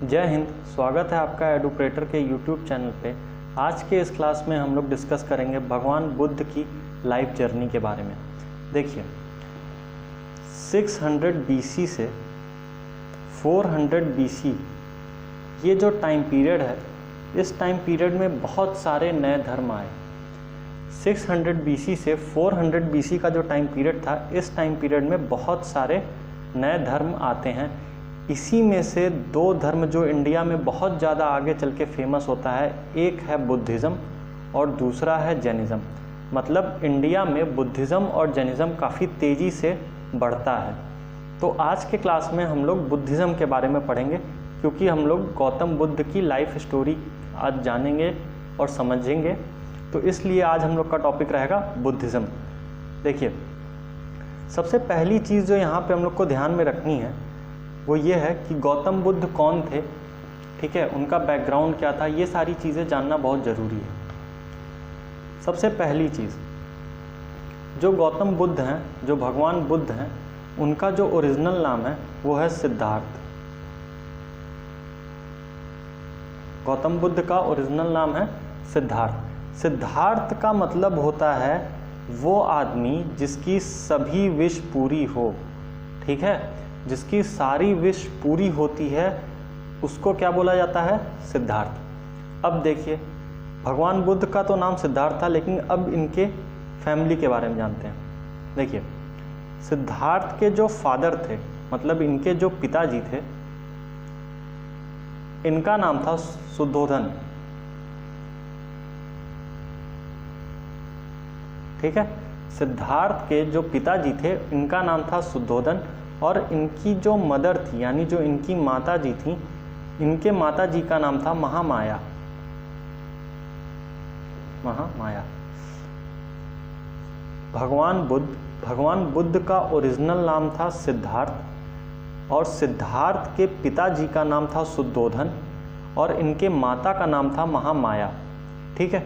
जय हिंद। स्वागत है आपका एडुकेटर के यूट्यूब चैनल पे। आज के इस क्लास में हम लोग डिस्कस करेंगे भगवान बुद्ध की लाइफ जर्नी के बारे में। देखिए 600 BC से 400 BC ये जो टाइम पीरियड है, इस टाइम पीरियड में बहुत सारे नए धर्म आए। 600 BC से 400 BC का जो टाइम पीरियड था, इस टाइम पीरियड में बहुत सारे नए धर्म आते हैं। इसी में से दो धर्म जो इंडिया में बहुत ज़्यादा आगे चल के फेमस होता है, एक है बुद्धिज़्म और दूसरा है जैनिज़्म। मतलब इंडिया में बुद्धिज़्म और जैनिज़्म काफ़ी तेज़ी से बढ़ता है। तो आज के क्लास में हम लोग बुद्धिज़्म के बारे में पढ़ेंगे, क्योंकि हम लोग गौतम बुद्ध की लाइफ स्टोरी आज जानेंगे और समझेंगे। तो इसलिए आज हम लोग का टॉपिक रहेगा बुद्धिज़्म। देखिए सबसे पहली चीज़ जो यहाँ पे हम लोग को ध्यान में रखनी है वो ये है कि गौतम बुद्ध कौन थे, ठीक है, उनका बैकग्राउंड क्या था, ये सारी चीज़ें जानना बहुत ज़रूरी है। सबसे पहली चीज़, जो गौतम बुद्ध हैं, जो भगवान बुद्ध हैं, उनका जो ओरिजिनल नाम है वो है सिद्धार्थ। गौतम बुद्ध का ओरिजिनल नाम है सिद्धार्थ। सिद्धार्थ का मतलब होता है वो आदमी जिसकी सभी विश पूरी हो, ठीक है, जिसकी सारी विश पूरी होती है, उसको क्या बोला जाता है? सिद्धार्थ। अब देखिए भगवान बुद्ध का तो नाम सिद्धार्थ था, लेकिन अब इनके फैमिली के बारे में जानते हैं। देखिए सिद्धार्थ के जो फादर थे, मतलब इनके जो पिताजी थे, इनका नाम था शुद्धोधन, ठीक है। सिद्धार्थ के जो पिताजी थे, इनका नाम था शुद्धोधन, और इनकी जो मदर थी, यानी जो इनकी माता जी थी, इनके माता जी का नाम था महामाया। महामाया। भगवान बुद्ध का ओरिजिनल नाम था सिद्धार्थ, और सिद्धार्थ के पिताजी का नाम था शुद्धोधन, और इनके माता का नाम था महामाया, ठीक है।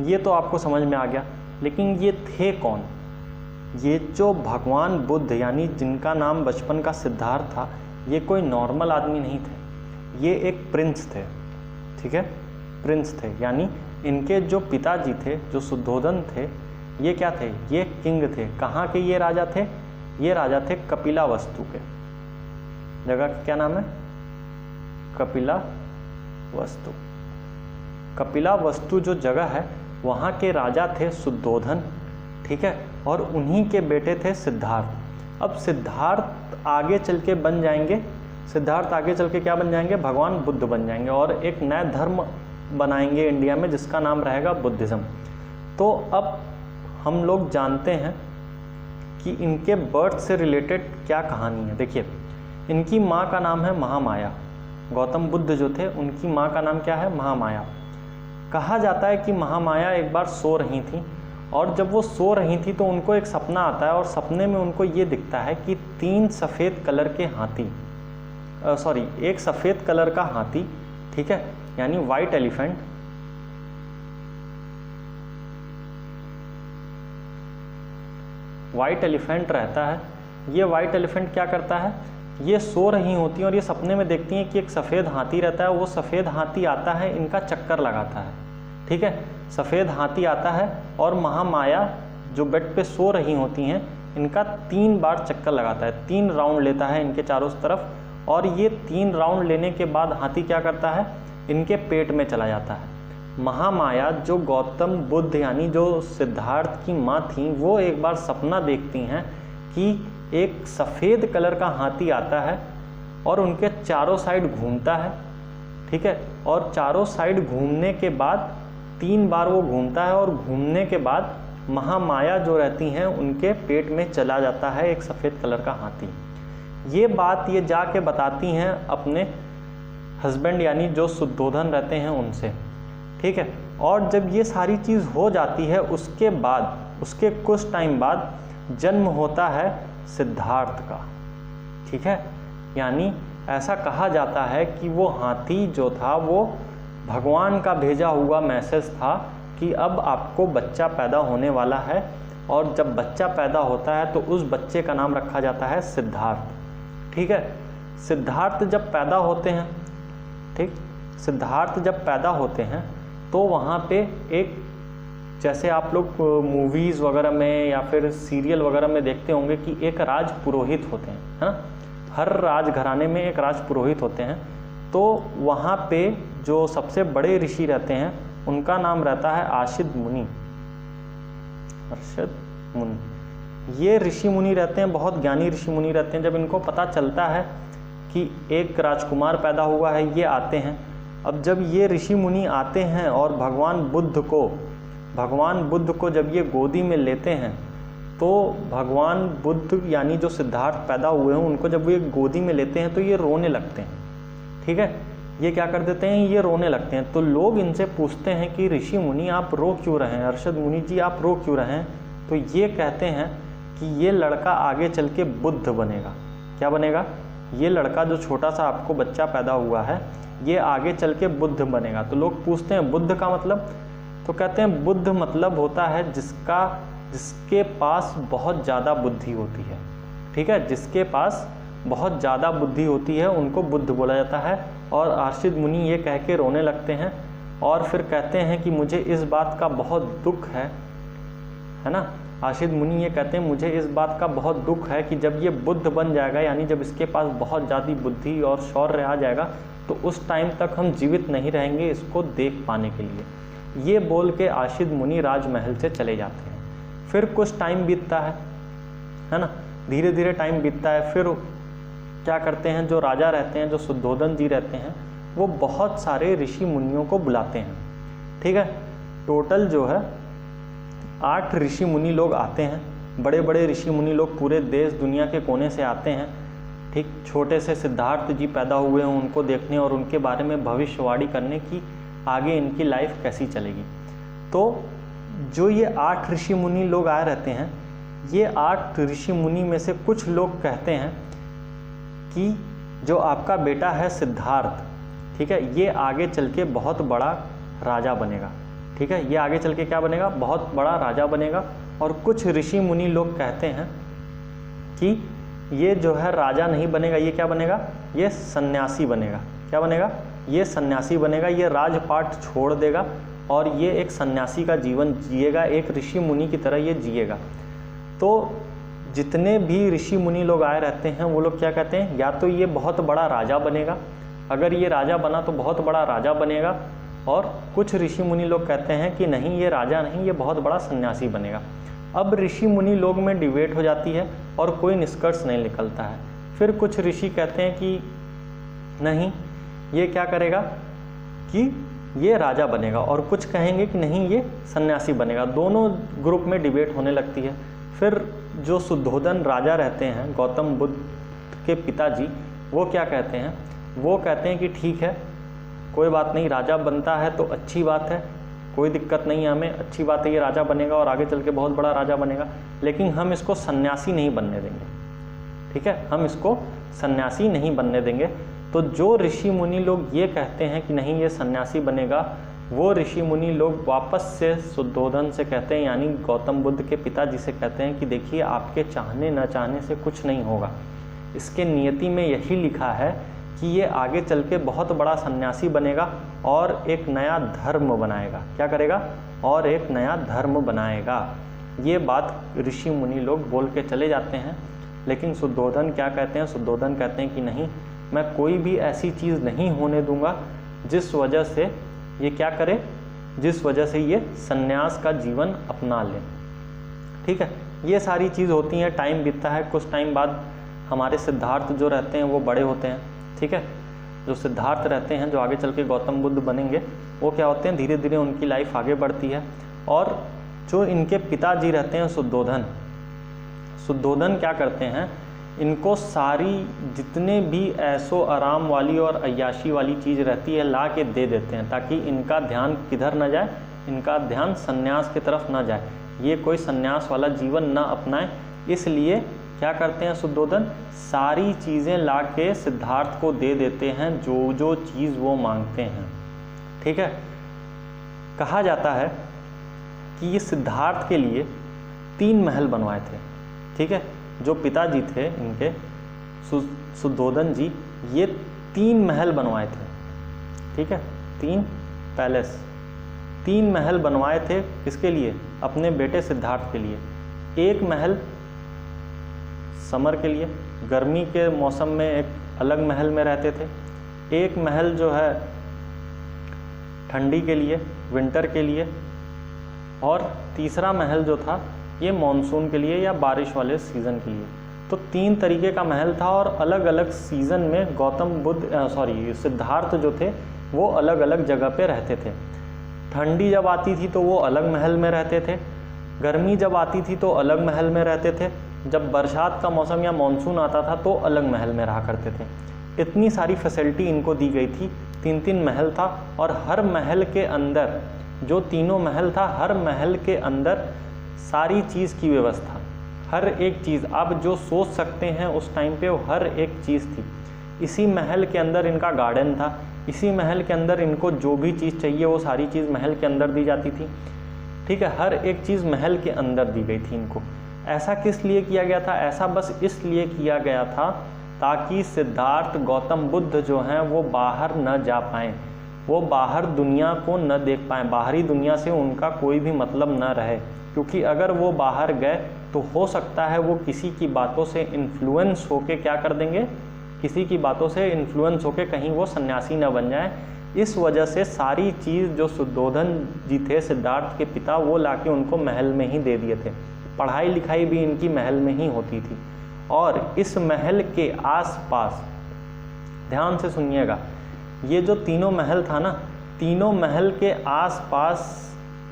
ये तो आपको समझ में आ गया। लेकिन ये थे कौन? ये जो भगवान बुद्ध यानी जिनका नाम बचपन का सिद्धार्थ था, ये कोई नॉर्मल आदमी नहीं थे, ये एक प्रिंस थे, ठीक है, प्रिंस थे। यानी इनके जो पिताजी थे, जो शुद्धोधन थे, ये क्या थे? ये किंग थे। कहाँ के ये राजा थे? ये राजा थे कपिलावस्तु के। जगह का क्या नाम है? कपिलावस्तु। कपिलावस्तु जो जगह है, वहाँ के राजा थे शुद्धोधन, ठीक है, और उन्हीं के बेटे थे सिद्धार्थ। अब सिद्धार्थ आगे चल के बन जाएंगे, सिद्धार्थ आगे चल के क्या बन जाएंगे? भगवान बुद्ध बन जाएंगे, और एक नया धर्म बनाएंगे इंडिया में, जिसका नाम रहेगा बुद्धिज़्म। तो अब हम लोग जानते हैं कि इनके बर्थ से रिलेटेड क्या कहानी है। देखिए इनकी माँ का नाम है महामाया। गौतम बुद्ध जो थे, उनकी माँ का नाम क्या है? महामाया। कहा जाता है कि महामाया एक बार सो रही थी, और जब वो सो रही थी तो उनको एक सपना आता है, और सपने में उनको ये दिखता है कि 3 सफ़ेद कलर के हाथी, एक सफ़ेद कलर का हाथी, ठीक है, यानी वाइट एलिफेंट, वाइट एलिफेंट रहता है। ये वाइट एलिफेंट क्या करता है? ये सो रही होती हैं और ये सपने में देखती हैं कि एक सफ़ेद हाथी रहता है। वो सफ़ेद हाथी आता है, इनका चक्कर लगाता है, ठीक है, सफ़ेद हाथी आता है, और महामाया जो बेड पे सो रही होती हैं, इनका 3 बार चक्कर लगाता है, 3 राउंड लेता है इनके चारों तरफ। और ये 3 राउंड लेने के बाद हाथी क्या करता है? इनके पेट में चला जाता है। महामाया जो गौतम बुद्ध यानी जो सिद्धार्थ की माँ थी, वो एक बार सपना देखती हैं कि एक सफ़ेद कलर का हाथी आता है और उनके चारों साइड घूमता है, ठीक है, और चारों साइड घूमने के बाद 3 बार वो घूमता है, और घूमने के बाद महामाया जो रहती हैं उनके पेट में चला जाता है एक सफ़ेद कलर का हाथी। ये बात ये जाके बताती हैं अपने हस्बैंड यानी जो शुद्धोधन रहते हैं उनसे, ठीक है। और जब ये सारी चीज़ हो जाती है, उसके बाद, उसके कुछ टाइम बाद जन्म होता है सिद्धार्थ का, ठीक है। यानी ऐसा कहा जाता है कि वो हाथी जो था वो भगवान का भेजा हुआ मैसेज था कि अब आपको बच्चा पैदा होने वाला है, और जब बच्चा पैदा होता है तो उस बच्चे का नाम रखा जाता है सिद्धार्थ, ठीक है। सिद्धार्थ जब पैदा होते हैं ठीक। सिद्धार्थ जब पैदा होते हैं तो वहाँ पे एक, जैसे आप लोग मूवीज़ वगैरह में या फिर सीरियल वगैरह में देखते होंगे कि एक राज पुरोहित होते हैं, है ना। हर राजघराने में एक राज पुरोहित होते हैं। तो वहाँ पे जो सबसे बड़े ऋषि रहते हैं उनका नाम रहता है अर्षद मुनि। अर्षद मुनि ये ऋषि मुनि रहते हैं, बहुत ज्ञानी ऋषि मुनि रहते हैं। जब इनको पता चलता है कि एक राजकुमार पैदा हुआ है, ये आते हैं। अब जब ये ऋषि मुनि आते हैं और भगवान बुद्ध को जब ये गोदी में लेते हैं, तो भगवान बुद्ध यानी जो सिद्धार्थ पैदा हुए हैं उनको जब ये गोदी में लेते हैं तो ये रोने लगते हैं, ठीक है। ये क्या कर देते हैं, ये रोने लगते हैं। तो लोग इनसे पूछते हैं कि ऋषि मुनि आप रो क्यों रहे हैं, अर्षद मुनि जी आप रो क्यों रहे हैं। तो ये कहते हैं कि ये लड़का आगे चल के बुद्ध बनेगा। क्या बनेगा, ये लड़का जो छोटा सा आपको बच्चा पैदा हुआ है ये आगे चल के बुद्ध बनेगा। तो लोग पूछते हैं बुद्ध का मतलब, तो कहते हैं बुद्ध मतलब होता है जिसके पास बहुत ज़्यादा बुद्धि होती है, ठीक है। जिसके पास बहुत ज़्यादा बुद्धि होती है उनको बुद्ध बोला जाता है। और अर्षद मुनि ये कह के रोने लगते हैं और फिर कहते हैं कि मुझे इस बात का बहुत दुख है ना। अर्षद मुनि ये कहते हैं मुझे इस बात का बहुत दुख है कि जब ये बुद्ध बन जाएगा, यानी जब इसके पास बहुत ज़्यादा बुद्धि और शौर्य आ जाएगा, तो उस टाइम तक हम जीवित नहीं रहेंगे इसको देख पाने के लिए। ये बोल के अर्षद मुनि राजमहल से चले जाते हैं। फिर कुछ टाइम बीतता है ना, धीरे धीरे टाइम बीतता है। फिर क्या करते हैं, जो राजा रहते हैं, जो शुद्धोधन जी रहते हैं, वो बहुत सारे ऋषि मुनियों को बुलाते हैं, ठीक है। टोटल जो है 8 ऋषि मुनि लोग आते हैं। बड़े बड़े ऋषि मुनि लोग पूरे देश दुनिया के कोने से आते हैं, ठीक। छोटे से सिद्धार्थ जी पैदा हुए हैं उनको देखने और उनके बारे में भविष्यवाणी करने की आगे इनकी लाइफ कैसी चलेगी। तो जो ये 8 ऋषि मुनि लोग आए रहते हैं, ये 8 ऋषि मुनि में से कुछ लोग कहते हैं कि जो आपका बेटा है सिद्धार्थ, ठीक है, ये आगे चल के बहुत बड़ा राजा बनेगा, ठीक है। ये आगे चल के क्या बनेगा, बहुत बड़ा राजा बनेगा। और कुछ ऋषि मुनि लोग कहते हैं कि ये जो है राजा नहीं बनेगा, ये क्या बनेगा, ये सन्यासी बनेगा। क्या बनेगा, ये सन्यासी बनेगा। ये राजपाट छोड़ देगा और ये एक सन्यासी का जीवन जिएगा, एक ऋषि मुनि की तरह ये जिएगा। तो जितने भी ऋषि मुनि लोग आए रहते हैं वो लोग क्या कहते हैं, या तो ये बहुत बड़ा राजा बनेगा, अगर ये राजा बना तो बहुत बड़ा राजा बनेगा। और कुछ ऋषि मुनि लोग कहते हैं कि नहीं, ये राजा नहीं, ये बहुत बड़ा सन्यासी बनेगा। अब ऋषि मुनि लोग में डिबेट हो जाती है और कोई निष्कर्ष नहीं निकलता है। फिर कुछ ऋषि कहते हैं कि नहीं, ये क्या करेगा कि ये राजा बनेगा, और कुछ कहेंगे कि नहीं, ये सन्यासी बनेगा। दोनों ग्रुप में डिबेट होने लगती है। फिर जो शुद्धोधन राजा रहते हैं, गौतम बुद्ध के पिताजी, वो क्या कहते हैं, वो कहते हैं कि ठीक है, कोई बात नहीं, राजा बनता है तो अच्छी बात है, कोई दिक्कत नहीं है हमें, अच्छी बात है, ये राजा बनेगा और आगे चल के बहुत बड़ा राजा बनेगा, लेकिन हम इसको सन्यासी नहीं बनने देंगे, ठीक है, हम इसको सन्यासी नहीं बनने देंगे। तो जो ऋषि मुनि लोग ये कहते हैं कि नहीं, ये सन्यासी बनेगा, वो ऋषि मुनि लोग वापस से शुद्धोधन से कहते हैं, यानी गौतम बुद्ध के पिताजी से कहते हैं कि देखिए, आपके चाहने न चाहने से कुछ नहीं होगा, इसके नियति में यही लिखा है कि ये आगे चल के बहुत बड़ा सन्यासी बनेगा और एक नया धर्म बनाएगा। क्या करेगा, और एक नया धर्म बनाएगा। ये बात ऋषि मुनि लोग बोल के चले जाते हैं। लेकिन शुद्धोधन क्या कहते हैं, शुद्धोधन कहते हैं कि नहीं, मैं कोई भी ऐसी चीज़ नहीं होने दूंगा जिस वजह से ये क्या करे, जिस वजह से ये सन्यास का जीवन अपना ले, ठीक है। ये सारी चीज़ होती हैं। टाइम बीतता है, कुछ टाइम बाद हमारे सिद्धार्थ जो रहते हैं वो बड़े होते हैं, ठीक है। जो सिद्धार्थ रहते हैं, जो आगे चल के गौतम बुद्ध बनेंगे, वो क्या होते हैं, धीरे धीरे उनकी लाइफ आगे बढ़ती है। और जो इनके पिताजी रहते हैं शुद्धोधन क्या करते हैं, इनको सारी जितने भी ऐशो आराम वाली और अय्याशी वाली चीज़ रहती है ला के दे देते हैं, ताकि इनका ध्यान किधर न जाए, इनका ध्यान सन्यास की तरफ न जाए, ये कोई सन्यास वाला जीवन न अपनाए। इसलिए क्या करते हैं शुद्धोधन, सारी चीज़ें ला के सिद्धार्थ को दे देते हैं, जो जो चीज़ वो मांगते हैं, ठीक है। कहा जाता है कि ये सिद्धार्थ के लिए 3 महल बनवाए थे, ठीक है। जो पिताजी थे इनके शुद्धोधन जी, ये 3 महल बनवाए थे, ठीक है, 3 पैलेस, 3 महल बनवाए थे किसके लिए, अपने बेटे सिद्धार्थ के लिए। एक महल समर के लिए, गर्मी के मौसम में एक अलग महल में रहते थे, एक महल जो है ठंडी के लिए, विंटर के लिए, और तीसरा महल जो था ये मॉनसून के लिए या बारिश वाले सीज़न के लिए। तो 3 तरीके का महल था और अलग अलग सीज़न में सिद्धार्थ जो थे वो अलग अलग जगह पे रहते थे। ठंडी जब आती थी तो वो अलग महल में रहते थे, गर्मी जब आती थी तो अलग महल में रहते थे, जब बरसात का मौसम या मानसून आता था तो अलग महल में रहा करते थे। इतनी सारी फैसिलिटी इनको दी गई थी, 3-3 महल था, और हर महल के अंदर जो तीनों महल था, हर महल के अंदर सारी चीज़ की व्यवस्था, हर एक चीज़ आप जो सोच सकते हैं उस टाइम पे वो हर एक चीज़ थी। इसी महल के अंदर इनका गार्डन था, इसी महल के अंदर इनको जो भी चीज़ चाहिए वो सारी चीज़ महल के अंदर दी जाती थी। ठीक है, हर एक चीज़ महल के अंदर दी गई थी इनको। ऐसा किस लिए किया गया था? ऐसा बस इसलिए किया गया था ताकि सिद्धार्थ गौतम बुद्ध जो हैं वो बाहर न जा पाएँ, वो बाहर दुनिया को न देख पाएँ, बाहरी दुनिया से उनका कोई भी मतलब न रहे। क्योंकि अगर वो बाहर गए तो हो सकता है वो किसी की बातों से इन्फ्लुएंस होके क्या कर देंगे, किसी की बातों से इन्फ्लुएंस होके कहीं वो सन्यासी न बन जाए। इस वजह से सारी चीज़ जो शुद्धोधन जी थे सिद्धार्थ के पिता, वो लाके उनको महल में ही दे दिए थे। पढ़ाई लिखाई भी इनकी महल में ही होती थी। और इस महल के आसपास ध्यान से सुनिएगा, ये जो तीनों महल था ना, तीनों महल के आसपास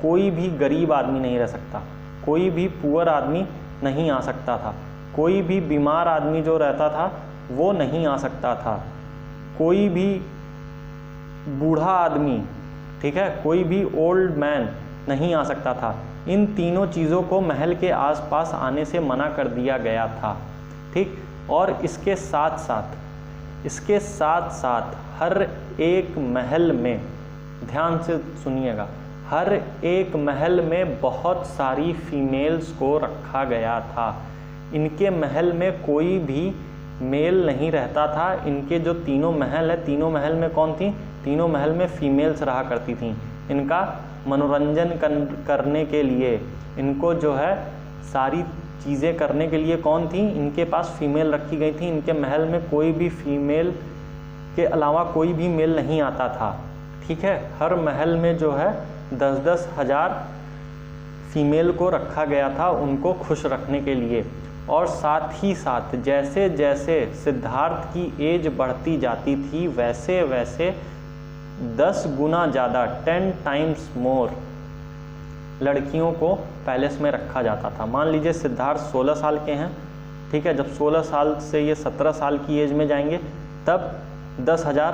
कोई भी गरीब आदमी नहीं रह सकता, कोई भी पुअर आदमी नहीं आ सकता था, कोई भी बीमार आदमी जो रहता था वो नहीं आ सकता था, कोई भी बूढ़ा आदमी, ठीक है, कोई भी ओल्ड मैन नहीं आ सकता था। इन तीनों चीज़ों को महल के आसपास आने से मना कर दिया गया था। ठीक, और इसके साथ साथ हर एक महल में, ध्यान से सुनिएगा, हर एक महल में बहुत सारी फीमेल्स को रखा गया था। इनके महल में कोई भी मेल नहीं रहता था। इनके जो तीनों महल है, तीनों महल में कौन थी? तीनों महल में फीमेल्स रहा करती थी। इनका मनोरंजन करने के लिए, इनको जो है सारी चीज़ें करने के लिए कौन थी? इनके पास फीमेल रखी गई थी। इनके महल में कोई भी फीमेल के अलावा कोई भी मेल नहीं आता था। ठीक है, हर महल में जो है 10-10 हज़ार फीमेल को रखा गया था उनको खुश रखने के लिए। और साथ ही साथ जैसे जैसे सिद्धार्थ की एज बढ़ती जाती थी वैसे वैसे 10 गुना ज़्यादा 10 टाइम्स मोर लड़कियों को पैलेस में रखा जाता था। मान लीजिए सिद्धार्थ 16 साल के हैं, ठीक है, जब 16 साल से ये 17 साल की एज में जाएंगे तब 10,000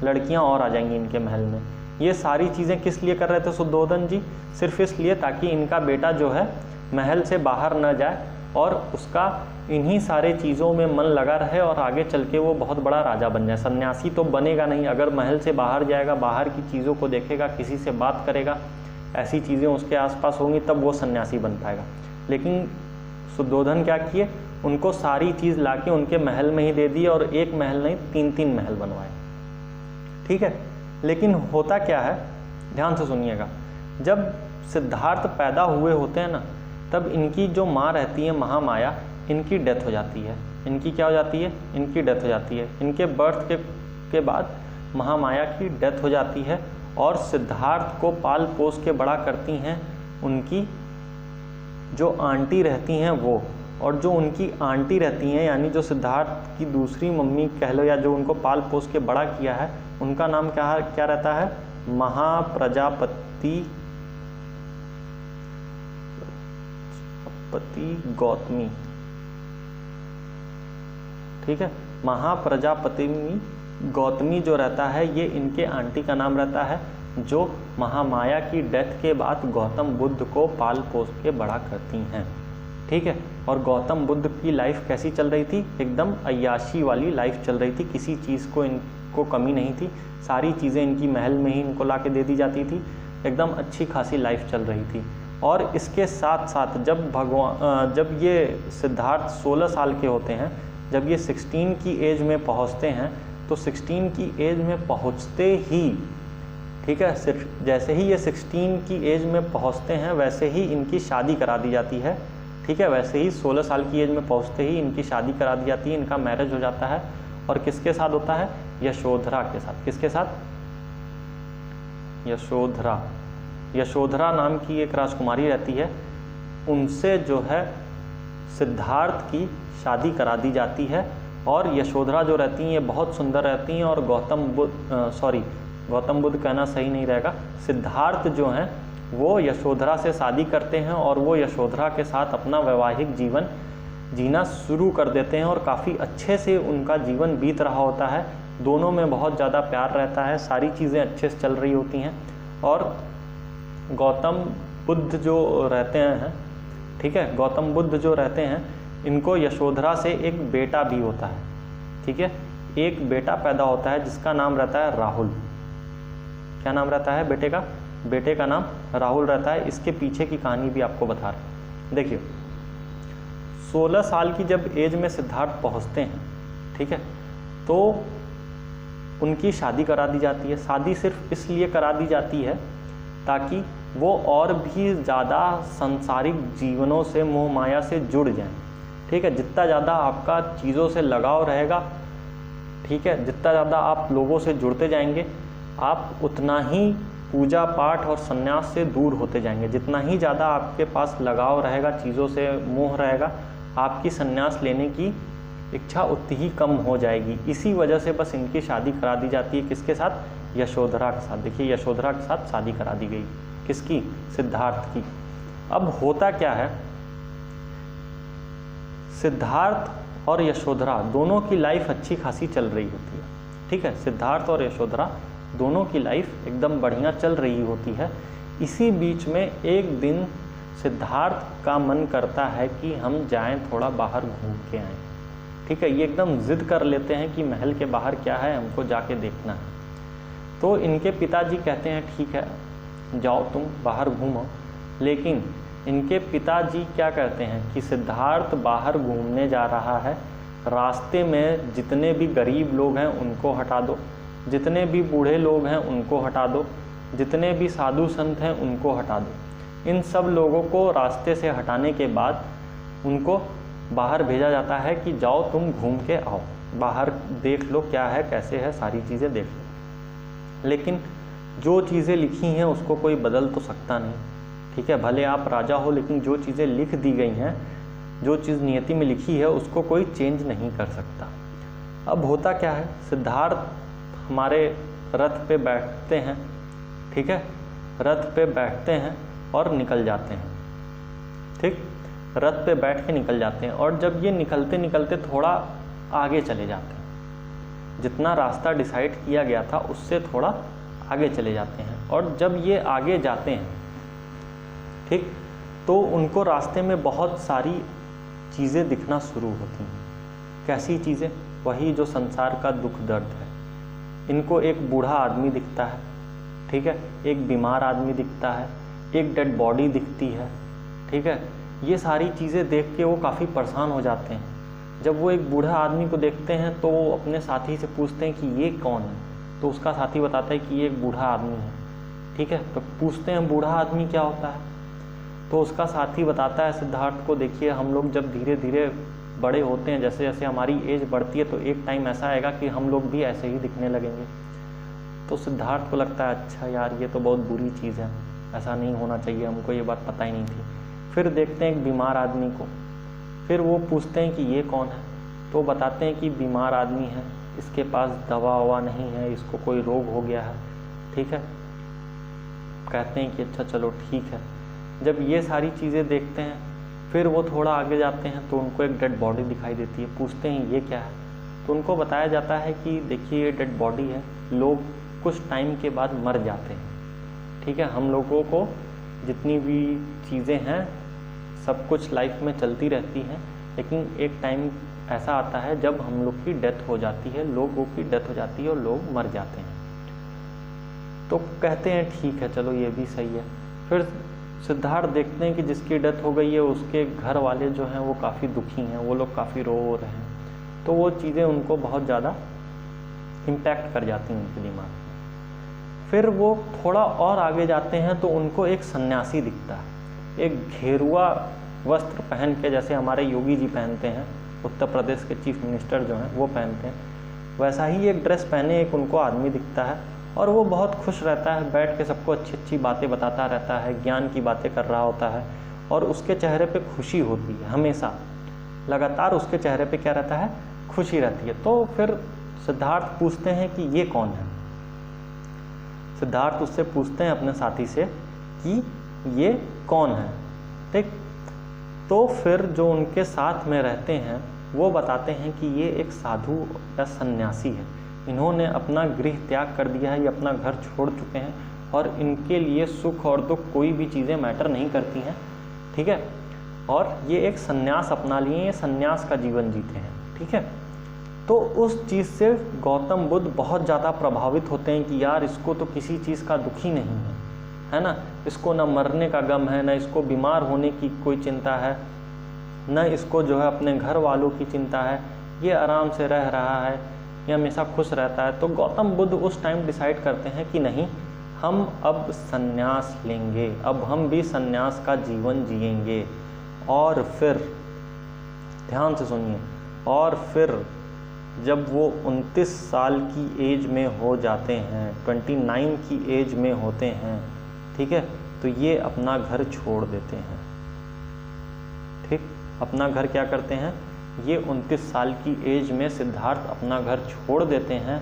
लड़कियां और आ जाएंगी इनके महल में। ये सारी चीज़ें किस लिए कर रहे थे शुद्धोधन जी? सिर्फ इसलिए ताकि इनका बेटा जो है महल से बाहर न जाए और उसका इन्हीं सारे चीज़ों में मन लगा रहे और आगे चल के वो बहुत बड़ा राजा बन जाए। सन्यासी तो बनेगा नहीं, अगर महल से बाहर जाएगा, बाहर की चीज़ों को देखेगा, किसी से बात करेगा, ऐसी चीज़ें उसके आसपास होंगी तब वो सन्यासी बन पाएगा। लेकिन शुद्धोधन क्या किए? उनको सारी चीज़ लाके उनके महल में ही दे दी और एक महल नहीं 3-3 महल बनवाए। ठीक है, लेकिन होता क्या है, ध्यान से सुनिएगा, जब सिद्धार्थ पैदा हुए होते हैं ना, तब इनकी जो माँ रहती है महामाया, इनकी डेथ हो जाती है। इनकी क्या हो जाती है? इनकी डेथ हो जाती है। इनके बर्थ के बाद महामाया की डेथ हो जाती है और सिद्धार्थ को पाल पोस के बड़ा करती हैं उनकी जो आंटी रहती हैं वो। और जो उनकी आंटी रहती हैं यानी जो सिद्धार्थ की दूसरी मम्मी कह लो, या जो उनको पाल पोस के बड़ा किया है, उनका नाम क्या रहता है? महाप्रजापति गौतमी। ठीक है, महाप्रजापति गौतमी जो रहता है ये इनके आंटी का नाम रहता है, जो महामाया की डेथ के बाद गौतम बुद्ध को पाल पोस के बड़ा करती हैं। ठीक है, और गौतम बुद्ध की लाइफ कैसी चल रही थी? एकदम अय्याशी वाली लाइफ चल रही थी। किसी चीज़ को इनको कमी नहीं थी, सारी चीज़ें इनकी महल में ही इनको ला के दे दी जाती थी। एकदम अच्छी खासी लाइफ चल रही थी। और इसके साथ साथ जब ये सिद्धार्थ 16 साल के होते हैं, जब ये 16 की एज में पहुंचते हैं, तो 16 की एज में पहुंचते ही, ठीक है, सिर्फ जैसे ही ये 16 की एज में पहुंचते हैं वैसे ही इनकी शादी करा दी जाती है, ठीक है, वैसे ही 16 साल की एज में पहुंचते ही इनकी शादी करा दी जाती है, इनका मैरिज हो जाता है। और किसके साथ होता है? यशोधरा के साथ। किसके साथ? यशोधरा। यशोधरा नाम की एक राजकुमारी रहती है, उनसे जो है सिद्धार्थ की शादी करा दी जाती है। और यशोधरा जो रहती हैं ये बहुत सुंदर रहती हैं और गौतम बुद्ध कहना सही नहीं रहेगा, सिद्धार्थ जो हैं वो यशोधरा से शादी करते हैं और वो यशोधरा के साथ अपना वैवाहिक जीवन जीना शुरू कर देते हैं और काफ़ी अच्छे से उनका जीवन बीत रहा होता है। दोनों में बहुत ज़्यादा प्यार रहता है, सारी चीज़ें अच्छे से चल रही होती हैं। और गौतम बुद्ध जो रहते हैं, ठीक है, गौतम बुद्ध जो रहते हैं इनको यशोधरा से एक बेटा भी होता है, ठीक है, एक बेटा पैदा होता है जिसका नाम रहता है राहुल। क्या नाम रहता है बेटे का? बेटे का नाम राहुल रहता है। इसके पीछे की कहानी भी आपको बता रहा हूँ। देखिए 16 साल की जब एज में सिद्धार्थ पहुँचते हैं, ठीक है, तो उनकी शादी करा दी जाती है। शादी सिर्फ इसलिए करा दी जाती है ताकि वो और भी ज़्यादा सांसारिक जीवनों से, मोह माया से जुड़ जाएं, ठीक है। जितना ज़्यादा आपका चीज़ों से लगाव रहेगा, ठीक है, जितना ज़्यादा आप लोगों से जुड़ते जाएंगे आप उतना ही पूजा पाठ और संन्यास से दूर होते जाएंगे। जितना ही ज़्यादा आपके पास लगाव रहेगा, चीज़ों से मोह रहेगा, आपकी संन्यास लेने की इच्छा उतनी ही कम हो जाएगी। इसी वजह से बस इनकी शादी करा दी जाती है। किसके साथ? यशोधरा के साथ। देखिए यशोधरा के साथ शादी करा दी गई। किसकी? सिद्धार्थ की। अब होता क्या है, सिद्धार्थ और यशोधरा दोनों की लाइफ अच्छी खासी चल रही होती है, ठीक है, सिद्धार्थ और यशोधरा दोनों की लाइफ एकदम बढ़िया चल रही होती है। इसी बीच में एक दिन सिद्धार्थ का मन करता है कि हम जाएं थोड़ा बाहर घूम के आएं, ठीक है, ये एकदम जिद कर लेते हैं कि महल के बाहर क्या है, हमको जाके देखना है। तो इनके पिताजी कहते हैं ठीक है जाओ तुम बाहर घूमो। लेकिन इनके पिताजी क्या कहते हैं कि सिद्धार्थ बाहर घूमने जा रहा है, रास्ते में जितने भी गरीब लोग हैं उनको हटा दो, जितने भी बूढ़े लोग हैं उनको हटा दो, जितने भी साधु संत हैं उनको हटा दो। इन सब लोगों को रास्ते से हटाने के बाद उनको बाहर भेजा जाता है कि जाओ तुम घूम के आओ, बाहर देख लो क्या है कैसे है, सारी चीज़ें देख लो। लेकिन जो चीज़ें लिखी हैं उसको कोई बदल तो सकता नहीं, ठीक है, भले आप राजा हो लेकिन जो चीज़ें लिख दी गई हैं, जो चीज़ नियति में लिखी है उसको कोई चेंज नहीं कर सकता। अब होता क्या है, सिद्धार्थ हमारे रथ पे बैठते हैं, ठीक है, रथ पे बैठते हैं और निकल जाते हैं, ठीक, रथ पे बैठ के निकल जाते हैं। और जब ये निकलते निकलते थोड़ा आगे चले जाते हैं, जितना रास्ता डिसाइड किया गया था उससे थोड़ा आगे चले जाते हैं। और जब ये आगे जाते हैं, ठीक, तो उनको रास्ते में बहुत सारी चीज़ें दिखना शुरू होती हैं। कैसी चीज़ें? वही जो संसार का दुख दर्द है। इनको एक बूढ़ा आदमी दिखता है, ठीक है, एक बीमार आदमी दिखता है, एक डेड बॉडी दिखती है, ठीक है। ये सारी चीज़ें देख के वो काफ़ी परेशान हो जाते हैं। जब वो एक बूढ़ा आदमी को देखते हैं तो वो अपने साथी से पूछते हैं कि ये कौन है, तो उसका साथी बताता है कि ये एक बूढ़ा आदमी है, ठीक है। तो पूछते हैं बूढ़ा आदमी क्या होता है, तो उसका साथी बताता है सिद्धार्थ को, देखिए हम लोग जब धीरे धीरे बड़े होते हैं, जैसे जैसे हमारी एज बढ़ती है तो एक टाइम ऐसा आएगा कि हम लोग भी ऐसे ही दिखने लगेंगे। तो सिद्धार्थ को लगता है अच्छा यार ये तो बहुत बुरी चीज़ है, ऐसा नहीं होना चाहिए, हमको ये बात पता ही नहीं थी। फिर देखते हैं एक बीमार आदमी को, फिर वो पूछते हैं कि ये कौन है, तो बताते हैं कि बीमार आदमी है, इसके पास दवा ववा नहीं है, इसको कोई रोग हो गया है, ठीक है। कहते हैं कि अच्छा चलो ठीक है। जब ये सारी चीज़ें देखते हैं फिर वो थोड़ा आगे जाते हैं तो उनको एक डेड बॉडी दिखाई देती है। पूछते हैं ये क्या है, तो उनको बताया जाता है कि देखिए ये डेड बॉडी है, लोग कुछ टाइम के बाद मर जाते हैं, ठीक है। हम लोगों को जितनी भी चीज़ें हैं सब कुछ लाइफ में चलती रहती हैं, लेकिन एक टाइम ऐसा आता है जब हम लोग की डेथ हो जाती है, लोगों की डेथ हो जाती है और लोग मर जाते हैं। तो कहते हैं ठीक है चलो ये भी सही है। फिर सिद्धार्थ देखते हैं कि जिसकी डेथ हो गई है उसके घर वाले जो हैं वो काफ़ी दुखी हैं, वो लोग काफ़ी रो रहे हैं। तो वो चीज़ें उनको बहुत ज़्यादा इम्पैक्ट कर जाती हैं उनके दिमाग में। फिर वो थोड़ा और आगे जाते हैं तो उनको एक सन्यासी दिखता है, एक घेरुआ वस्त्र पहन के, जैसे हमारे योगी जी पहनते हैं, उत्तर प्रदेश के चीफ मिनिस्टर जो हैं वो पहनते हैं, वैसा ही एक ड्रेस पहने एक उनको आदमी दिखता है। और वो बहुत खुश रहता है, बैठ के सबको अच्छी अच्छी बातें बताता रहता है, ज्ञान की बातें कर रहा होता है, और उसके चेहरे पे खुशी होती है, हमेशा लगातार उसके चेहरे पे क्या रहता है, खुशी रहती है। तो फिर सिद्धार्थ पूछते हैं कि ये कौन है। सिद्धार्थ उससे पूछते हैं अपने साथी से कि ये कौन है, ठीक। तो फिर जो उनके साथ में रहते हैं वो बताते हैं कि ये एक साधु या सन्यासी है, इन्होंने अपना गृह त्याग कर दिया है, ये अपना घर छोड़ चुके हैं और इनके लिए सुख और दुख कोई भी चीज़ें मैटर नहीं करती हैं, ठीक है। और ये एक सन्यास अपना लिए, ये सन्यास का जीवन जीते हैं, ठीक है। तो उस चीज़ से गौतम बुद्ध बहुत ज़्यादा प्रभावित होते हैं कि यार इसको तो किसी चीज़ का दुख ही नहीं है ना, इसको ना मरने का गम है, ना इसको बीमार होने की कोई चिंता है, न इसको जो है अपने घर वालों की चिंता है, ये आराम से रह रहा है, ये हमेशा खुश रहता है। तो गौतम बुद्ध उस टाइम डिसाइड करते हैं कि नहीं, हम अब संन्यास लेंगे, अब हम भी संन्यास का जीवन जिएंगे। और फिर ध्यान से सुनिए, और फिर जब वो 29 साल की एज में हो जाते हैं, 29 की एज में होते हैं, ठीक है, तो ये अपना घर छोड़ देते हैं, ठीक। अपना घर क्या करते हैं, ये 29 साल की एज में सिद्धार्थ अपना घर छोड़ देते हैं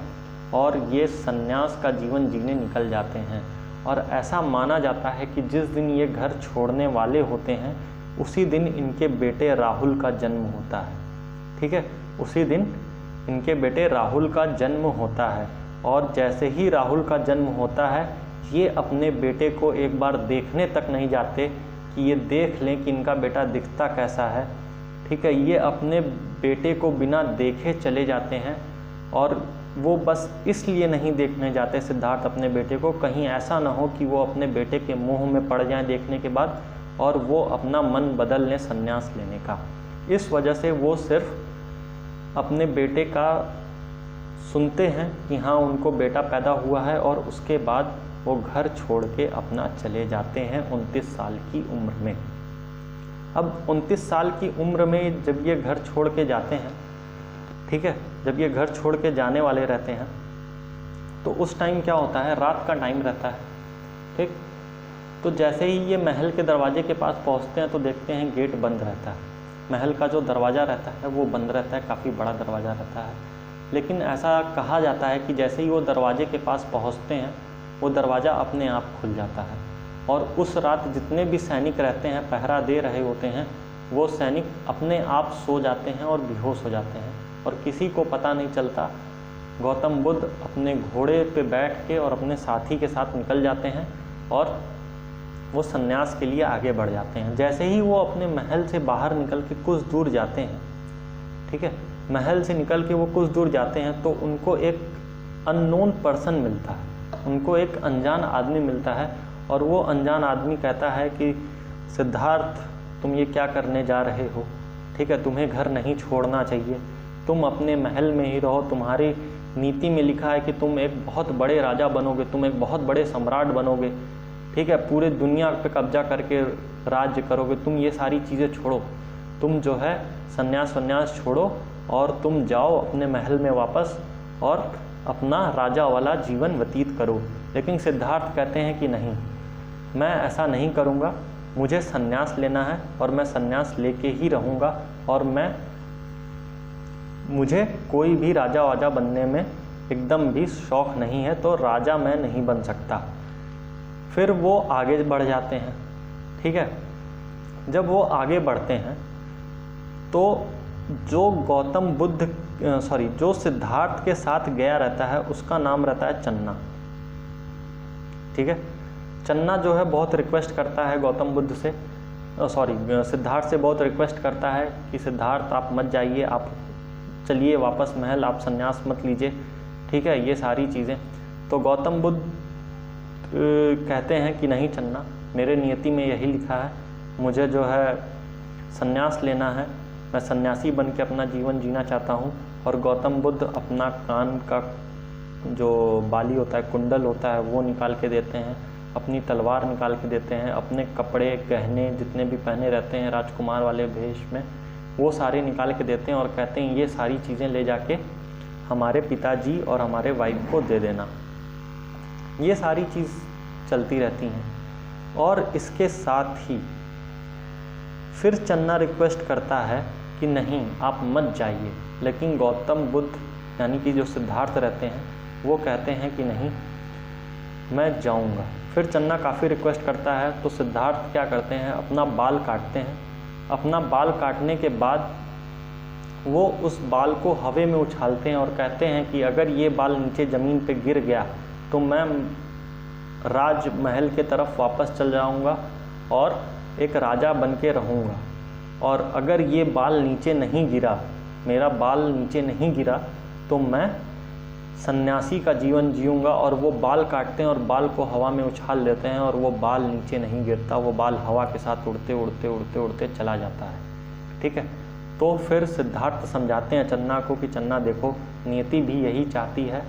और ये सन्यास का जीवन जीने निकल जाते हैं। और ऐसा माना जाता है कि जिस दिन ये घर छोड़ने वाले होते हैं उसी दिन इनके बेटे राहुल का जन्म होता है, ठीक है, उसी दिन इनके बेटे राहुल का जन्म होता है। और जैसे ही राहुल का जन्म होता है, ये अपने बेटे को एक बार देखने तक नहीं जाते कि ये देख लें कि इनका बेटा दिखता कैसा है, ठीक है। ये अपने बेटे को बिना देखे चले जाते हैं। और वो बस इसलिए नहीं देखने जाते सिद्धार्थ अपने बेटे को, कहीं ऐसा ना हो कि वो अपने बेटे के मुंह में पड़ जाएं देखने के बाद और वो अपना मन बदल लें संन्यास लेने का। इस वजह से वो सिर्फ अपने बेटे का सुनते हैं कि हाँ उनको बेटा पैदा हुआ है, और उसके बाद वो घर छोड़ के अपना चले जाते हैं 29 साल की उम्र में। अब 29 साल की उम्र में जब ये घर छोड़ के जाते हैं, ठीक है, जब ये घर छोड़ के जाने वाले रहते हैं तो उस टाइम क्या होता है, रात का टाइम रहता है, ठीक। तो जैसे ही ये महल के दरवाजे के पास पहुंचते हैं तो देखते हैं गेट बंद रहता है, महल का जो दरवाज़ा रहता है वो बंद रहता है, काफ़ी बड़ा दरवाज़ा रहता है। लेकिन ऐसा कहा जाता है कि जैसे ही वो दरवाजे के पास पहुंचते हैं वो दरवाज़ा अपने आप खुल जाता है, और उस रात जितने भी सैनिक रहते हैं, पहरा दे रहे होते हैं, वो सैनिक अपने आप सो जाते हैं और बेहोश हो जाते हैं, और किसी को पता नहीं चलता। गौतम बुद्ध अपने घोड़े पे बैठ के और अपने साथी के साथ निकल जाते हैं और वो सन्यास के लिए आगे बढ़ जाते हैं। जैसे ही वो अपने महल से बाहर निकल के कुछ दूर जाते हैं, ठीक है, महल से निकल के वो कुछ दूर जाते हैं तो उनको एक अननोन पर्सन मिलता है, उनको एक अनजान आदमी मिलता है, और वो अनजान आदमी कहता है कि सिद्धार्थ तुम ये क्या करने जा रहे हो, ठीक है, तुम्हें घर नहीं छोड़ना चाहिए, तुम अपने महल में ही रहो, तुम्हारी नीति में लिखा है कि तुम एक बहुत बड़े राजा बनोगे, तुम एक बहुत बड़े सम्राट बनोगे, ठीक है, पूरे दुनिया पे कब्जा करके राज्य करोगे, तुम ये सारी चीज़ें छोड़ो, तुम जो है सन्यास छोड़ो और तुम जाओ अपने महल में वापस और अपना राजा वाला जीवन व्यतीत करो। लेकिन सिद्धार्थ कहते हैं कि नहीं, मैं ऐसा नहीं करूँगा, मुझे सन्यास लेना है और मैं सन्यास लेके ही रहूँगा, और मुझे कोई भी राजा वाजा बनने में एकदम भी शौक़ नहीं है, तो राजा मैं नहीं बन सकता। फिर वो आगे बढ़ जाते हैं, ठीक है। जब वो आगे बढ़ते हैं तो जो सिद्धार्थ के साथ गया रहता है उसका नाम रहता है चन्ना, ठीक है। चन्ना जो है बहुत रिक्वेस्ट करता है गौतम बुद्ध से, सिद्धार्थ से बहुत रिक्वेस्ट करता है कि सिद्धार्थ आप मत जाइए, आप चलिए वापस महल, आप संन्यास मत लीजिए, ठीक है, ये सारी चीज़ें। तो गौतम बुद्ध कहते हैं कि नहीं चन्ना, मेरे नियति में यही लिखा है, मुझे जो है संन्यास लेना है, मैं सन्यासी बन के अपना जीवन जीना चाहता हूँ। और गौतम बुद्ध अपना कान का जो बाली होता है, कुंडल होता है, वो निकाल के देते हैं, अपनी तलवार निकाल के देते हैं, अपने कपड़े गहने जितने भी पहने रहते हैं राजकुमार वाले भेष में, वो सारे निकाल के देते हैं और कहते हैं ये सारी चीज़ें ले जाके हमारे पिताजी और हमारे वाइफ को दे देना। ये सारी चीज़ चलती रहती हैं। और इसके साथ ही फिर चन्ना रिक्वेस्ट करता है कि नहीं आप मत जाइए, लेकिन गौतम बुद्ध यानी कि जो सिद्धार्थ रहते हैं वो कहते हैं कि नहीं मैं जाऊंगा। फिर चन्ना काफ़ी रिक्वेस्ट करता है तो सिद्धार्थ क्या करते हैं, अपना बाल काटते हैं। अपना बाल काटने के बाद वो उस बाल को हवे में उछालते हैं और कहते हैं कि अगर ये बाल नीचे ज़मीन पे गिर गया तो मैं राजमहल के तरफ वापस चल जाऊंगा और एक राजा बन के रहूँगा, और अगर ये बाल नीचे नहीं गिरा, मेरा बाल नीचे नहीं गिरा, तो मैं सन्यासी का जीवन जीऊँगा। और वो बाल काटते हैं और बाल को हवा में उछाल देते हैं और वो बाल नीचे नहीं गिरता, वो बाल हवा के साथ उड़ते उड़ते उड़ते उड़ते चला जाता है। ठीक है, तो फिर सिद्धार्थ समझाते हैं चन्ना को कि चन्ना देखो, नियति भी यही चाहती है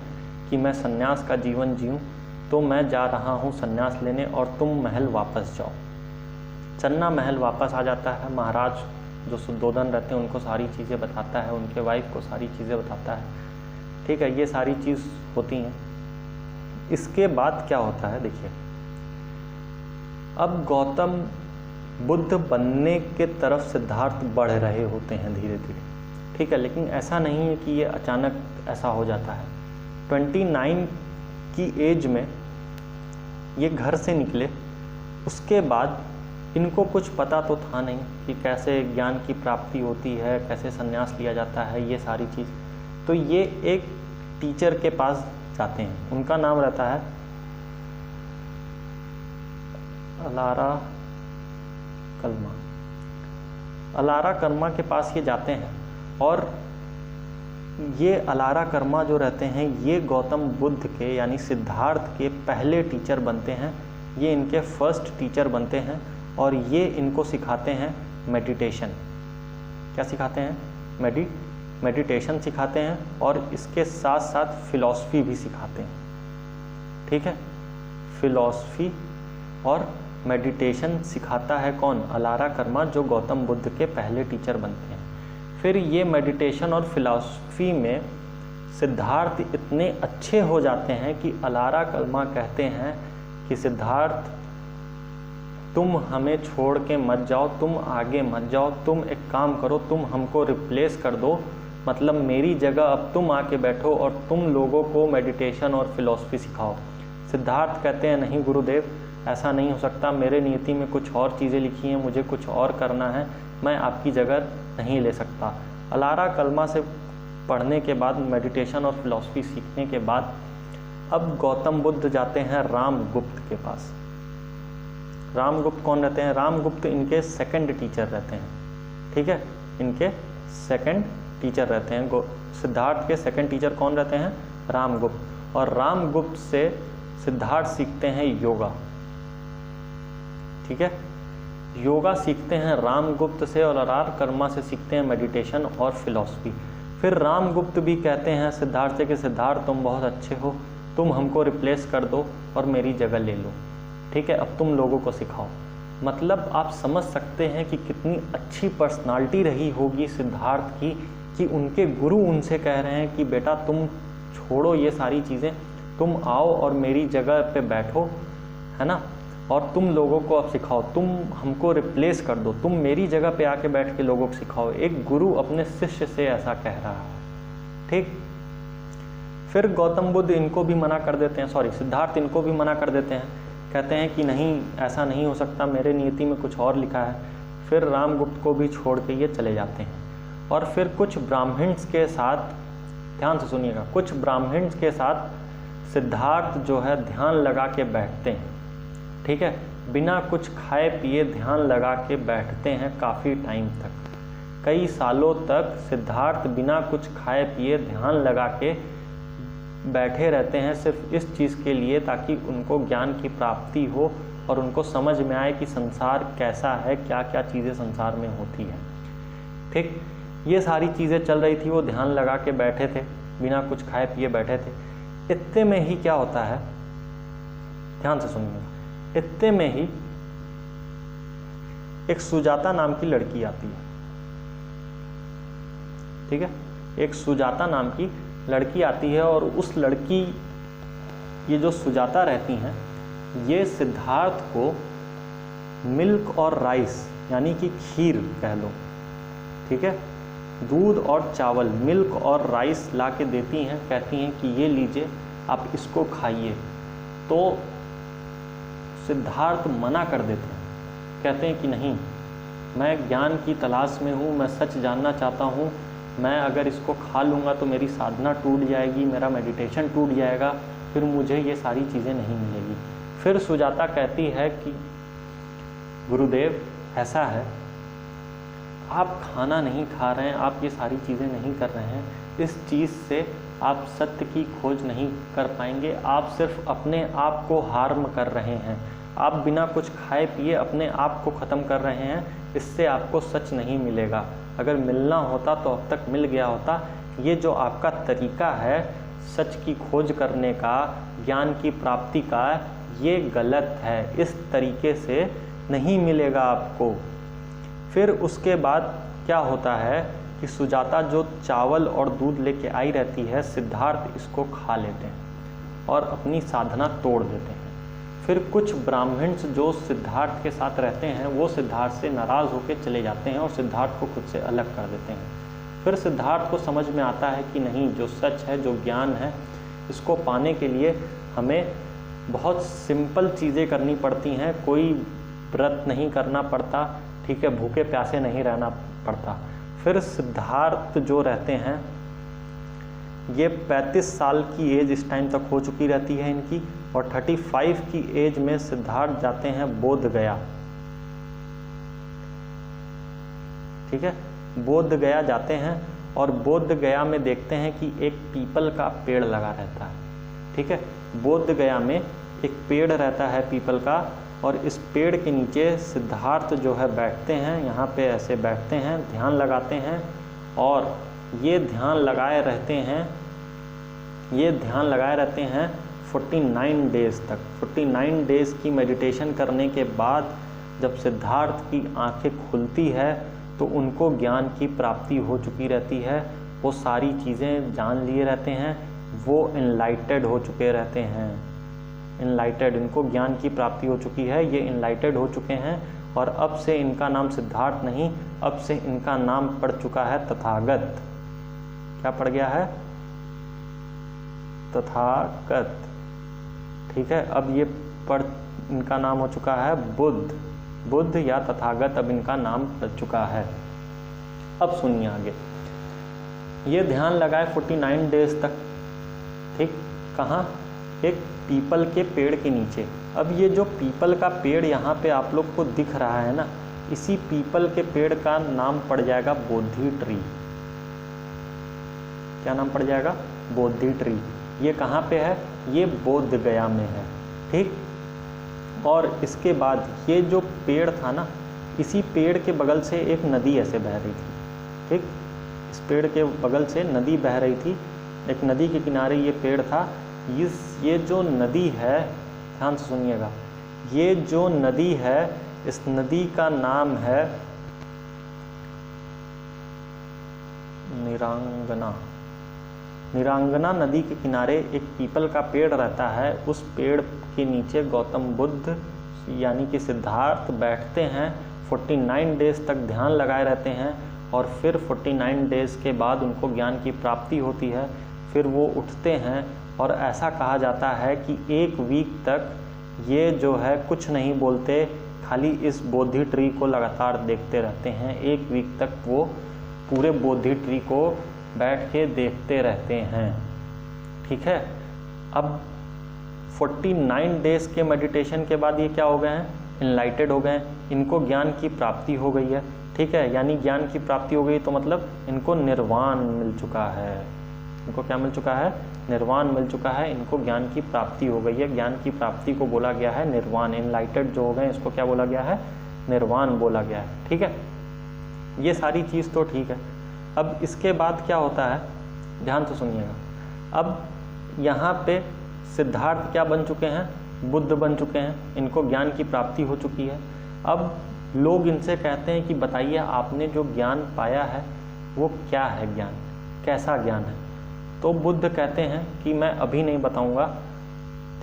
कि मैं सन्यास का जीवन जीऊँ, तो मैं जा रहा हूँ सन्यास लेने और तुम महल वापस जाओ। चन्ना महल वापस आ जाता है। महाराज जो शुद्धोधन रहते हैं उनको सारी चीज़ें बताता है, उनके वाइफ को सारी चीज़ें बताता है। ठीक है, ये सारी चीज़ होती हैं। इसके बाद क्या होता है देखिए, अब गौतम बुद्ध बनने के तरफ सिद्धार्थ बढ़ रहे होते हैं धीरे धीरे। ठीक है, लेकिन ऐसा नहीं है कि ये अचानक ऐसा हो जाता है। 29 की एज में ये घर से निकले, उसके बाद इनको कुछ पता तो था नहीं कि कैसे ज्ञान की प्राप्ति होती है, कैसे संन्यास लिया जाता है, ये सारी चीज़। तो ये एक टीचर के पास जाते हैं, उनका नाम रहता है अलारा कल्मा। अलारा कर्मा के पास ये जाते हैं और ये अलारा कर्मा जो रहते हैं ये गौतम बुद्ध के यानी सिद्धार्थ के पहले टीचर बनते हैं। ये इनके फर्स्ट टीचर बनते हैं और ये इनको सिखाते हैं मेडिटेशन। क्या सिखाते हैं? मेडिटेशन सिखाते हैं और इसके साथ साथ फिलॉसफी भी सिखाते हैं। ठीक है, फिलॉसफी और मेडिटेशन सिखाता है कौन? अलारा कर्मा, जो गौतम बुद्ध के पहले टीचर बनते हैं। फिर ये मेडिटेशन और फिलॉसफी में सिद्धार्थ इतने अच्छे हो जाते हैं कि अलारा कर्मा कहते हैं कि सिद्धार्थ तुम हमें छोड़ के मत जाओ, तुम आगे मत जाओ, तुम एक काम करो, तुम हमको रिप्लेस कर दो, मतलब मेरी जगह अब तुम आके बैठो और तुम लोगों को मेडिटेशन और फिलॉसफी सिखाओ। सिद्धार्थ कहते हैं नहीं गुरुदेव, ऐसा नहीं हो सकता, मेरे नियति में कुछ और चीज़ें लिखी हैं, मुझे कुछ और करना है, मैं आपकी जगह नहीं ले सकता। अलारा कलमा से पढ़ने के बाद, मेडिटेशन और फिलॉसफी सीखने के बाद, अब गौतम बुद्ध जाते हैं रामगुप्त के पास। रामगुप्त कौन रहते हैं? रामगुप्त इनके सेकंड टीचर रहते हैं। ठीक है, इनके सेकंड टीचर रहते हैं। सिद्धार्थ के सेकंड टीचर कौन रहते हैं? रामगुप्त। और रामगुप्त से सिद्धार्थ सीखते हैं योगा। ठीक है, योगा सीखते हैं रामगुप्त से और अलारा कर्मा से सीखते हैं मेडिटेशन और फिलॉसफी। फिर रामगुप्त भी कहते हैं सिद्धार्थ से कि सिद्धार्थ तुम बहुत अच्छे हो, तुम हमको रिप्लेस कर दो और मेरी जगह ले लो। ठीक है, अब तुम लोगों को सिखाओ। मतलब आप समझ सकते हैं कि कितनी अच्छी पर्सनालिटी रही होगी सिद्धार्थ की कि उनके गुरु उनसे कह रहे हैं कि बेटा तुम छोड़ो ये सारी चीज़ें, तुम आओ और मेरी जगह पे बैठो, है ना, और तुम लोगों को अब सिखाओ, तुम हमको रिप्लेस कर दो, तुम मेरी जगह पे आके बैठ के लोगों को सिखाओ। एक गुरु अपने शिष्य से ऐसा कह रहा है। ठीक, फिर गौतम बुद्ध इनको भी मना कर देते हैं, सॉरी सिद्धार्थ इनको भी मना कर देते हैं, कहते हैं कि नहीं ऐसा नहीं हो सकता, मेरे नियति में कुछ और लिखा है। फिर रामगुप्त को भी छोड़ के ये चले जाते हैं। और फिर कुछ ब्राह्मण्स के साथ, ध्यान से सुनिएगा, कुछ ब्राह्मण्स के साथ सिद्धार्थ जो है ध्यान लगा के बैठते हैं। ठीक है, बिना कुछ खाए पिए ध्यान लगा के बैठते हैं काफ़ी टाइम तक। कई सालों तक सिद्धार्थ बिना कुछ खाए पिए ध्यान लगा के बैठे रहते हैं, सिर्फ इस चीज़ के लिए ताकि उनको ज्ञान की प्राप्ति हो और उनको समझ में आए कि संसार कैसा है, क्या क्या चीज़ें संसार में होती है। ठीक, ये सारी चीज़ें चल रही थी, वो ध्यान लगा के बैठे थे, बिना कुछ खाए पिए बैठे थे। इतने में ही क्या होता है, ध्यान से सुनिएगा, इतने में ही एक सुजाता नाम की लड़की आती है। ठीक है, एक सुजाता नाम की लड़की आती है और उस लड़की, ये जो सुजाता रहती हैं, ये सिद्धार्थ को मिल्क और राइस यानी कि खीर कह लो, ठीक है, दूध और चावल, मिल्क और राइस ला के देती हैं, कहती हैं कि ये लीजिए आप इसको खाइए। तो सिद्धार्थ मना कर देते हैं, कहते हैं कि नहीं, मैं ज्ञान की तलाश में हूँ, मैं सच जानना चाहता हूँ, मैं अगर इसको खा लूँगा तो मेरी साधना टूट जाएगी, मेरा मेडिटेशन टूट जाएगा, फिर मुझे ये सारी चीज़ें नहीं मिलेगी। फिर सुजाता कहती है कि गुरुदेव ऐसा है, आप खाना नहीं खा रहे हैं, आप ये सारी चीज़ें नहीं कर रहे हैं, इस चीज़ से आप सत्य की खोज नहीं कर पाएंगे, आप सिर्फ अपने आप को हार्म कर रहे हैं, आप बिना कुछ खाए पिए अपने आप को ख़त्म कर रहे हैं, इससे आपको सच नहीं मिलेगा। अगर मिलना होता तो अब तक मिल गया होता। ये जो आपका तरीका है सच की खोज करने का, ज्ञान की प्राप्ति का, ये गलत है, इस तरीके से नहीं मिलेगा आपको। फिर उसके बाद क्या होता है कि सुजाता जो चावल और दूध लेके आई रहती है, सिद्धार्थ इसको खा लेते हैं और अपनी साधना तोड़ देते हैं। फिर कुछ ब्राह्मण्स जो सिद्धार्थ के साथ रहते हैं वो सिद्धार्थ से नाराज़ होकर चले जाते हैं और सिद्धार्थ को खुद से अलग कर देते हैं। फिर सिद्धार्थ को समझ में आता है कि नहीं, जो सच है, जो ज्ञान है, इसको पाने के लिए हमें बहुत सिंपल चीज़ें करनी पड़ती हैं, कोई व्रत नहीं करना पड़ता, ठीक है, भूखे प्यासे नहीं रहना पड़ता। फिर सिद्धार्थ जो रहते हैं, ये 35 साल की एज इस टाइम तक हो चुकी रहती है इनकी, और 35 की एज में सिद्धार्थ जाते हैं बोध गया। ठीक है, बोध गया जाते हैं और बोध गया में देखते हैं कि एक पीपल का पेड़ लगा रहता है। ठीक है, बोध गया में एक पेड़ रहता है पीपल का, और इस पेड़ के नीचे सिद्धार्थ जो है बैठते हैं, यहाँ पे ऐसे बैठते हैं, ध्यान लगाते हैं, और ये ध्यान लगाए रहते हैं, ये ध्यान लगाए रहते हैं 49 डेज़ तक। 49 डेज़ की मेडिटेशन करने के बाद जब सिद्धार्थ की आंखें खुलती है तो उनको ज्ञान की प्राप्ति हो चुकी रहती है, वो सारी चीज़ें जान लिए रहते हैं, वो इनलाइटेड हो चुके रहते हैं। इनलाइटेड, इनको ज्ञान की प्राप्ति हो चुकी है, ये इनलाइटेड हो चुके हैं, और अब से इनका नाम सिद्धार्थ नहीं, अब से इनका नाम पड़ चुका है तथागत। क्या पड़ गया है? तथागत। ठीक है, अब ये इनका नाम हो चुका है बुद्ध। बुद्ध या तथागत अब इनका नाम पड़ चुका है। अब सुनिए आगे, ये ध्यान लगाए 49 डेज तक। ठीक, कहाँ? एक पीपल के पेड़ के नीचे। अब ये जो पीपल का पेड़ यहाँ पे आप लोग को दिख रहा है ना, इसी पीपल के पेड़ का नाम पड़ जाएगा बोधि ट्री। क्या नाम पड़ जाएगा? बोधि ट्री। ये कहाँ पे है? ये बोध गया में है। ठीक, और इसके बाद ये जो पेड़ था ना, इसी पेड़ के बगल से एक नदी ऐसे बह रही थी। ठीक, इस पेड़ के बगल से नदी बह रही थी, एक नदी के किनारे ये पेड़ था। ये जो नदी है, ध्यान से सुनिएगा, ये जो नदी है, इस नदी का नाम है निरांगना। निरांगना नदी के किनारे एक पीपल का पेड़ रहता है, उस पेड़ के नीचे गौतम बुद्ध यानी कि सिद्धार्थ बैठते हैं, 49 डेज तक ध्यान लगाए रहते हैं, और फिर 49 डेज के बाद उनको ज्ञान की प्राप्ति होती है। फिर वो उठते हैं, और ऐसा कहा जाता है कि 1 वीक तक ये जो है कुछ नहीं बोलते, खाली इस बोधि ट्री को लगातार देखते रहते हैं। 1 वीक तक वो पूरे बोधि ट्री को बैठ के देखते रहते हैं। ठीक है, अब 49 डेज के मेडिटेशन के बाद ये क्या हो गए हैं? इनलाइटेड हो गए हैं, इनको ज्ञान की प्राप्ति हो गई है। ठीक है, यानी ज्ञान की प्राप्ति हो गई तो मतलब इनको निर्वाण मिल चुका है। इनको क्या मिल चुका है? निर्वाण मिल चुका है, इनको ज्ञान की प्राप्ति हो गई है। ज्ञान की प्राप्ति को बोला गया है निर्वाण। इनलाइटेड जो हो गए इसको क्या बोला गया है? निर्वाण बोला गया है। ठीक है, ये सारी चीज़ तो ठीक है। अब इसके बाद क्या होता है, ध्यान से सुनिएगा। अब यहाँ पे सिद्धार्थ क्या बन चुके हैं, बुद्ध बन चुके हैं, इनको ज्ञान की प्राप्ति हो चुकी है। अब लोग इनसे कहते हैं कि बताइए आपने जो ज्ञान पाया है वो क्या है, ज्ञान कैसा ज्ञान है। तो बुद्ध कहते हैं कि मैं अभी नहीं बताऊंगा,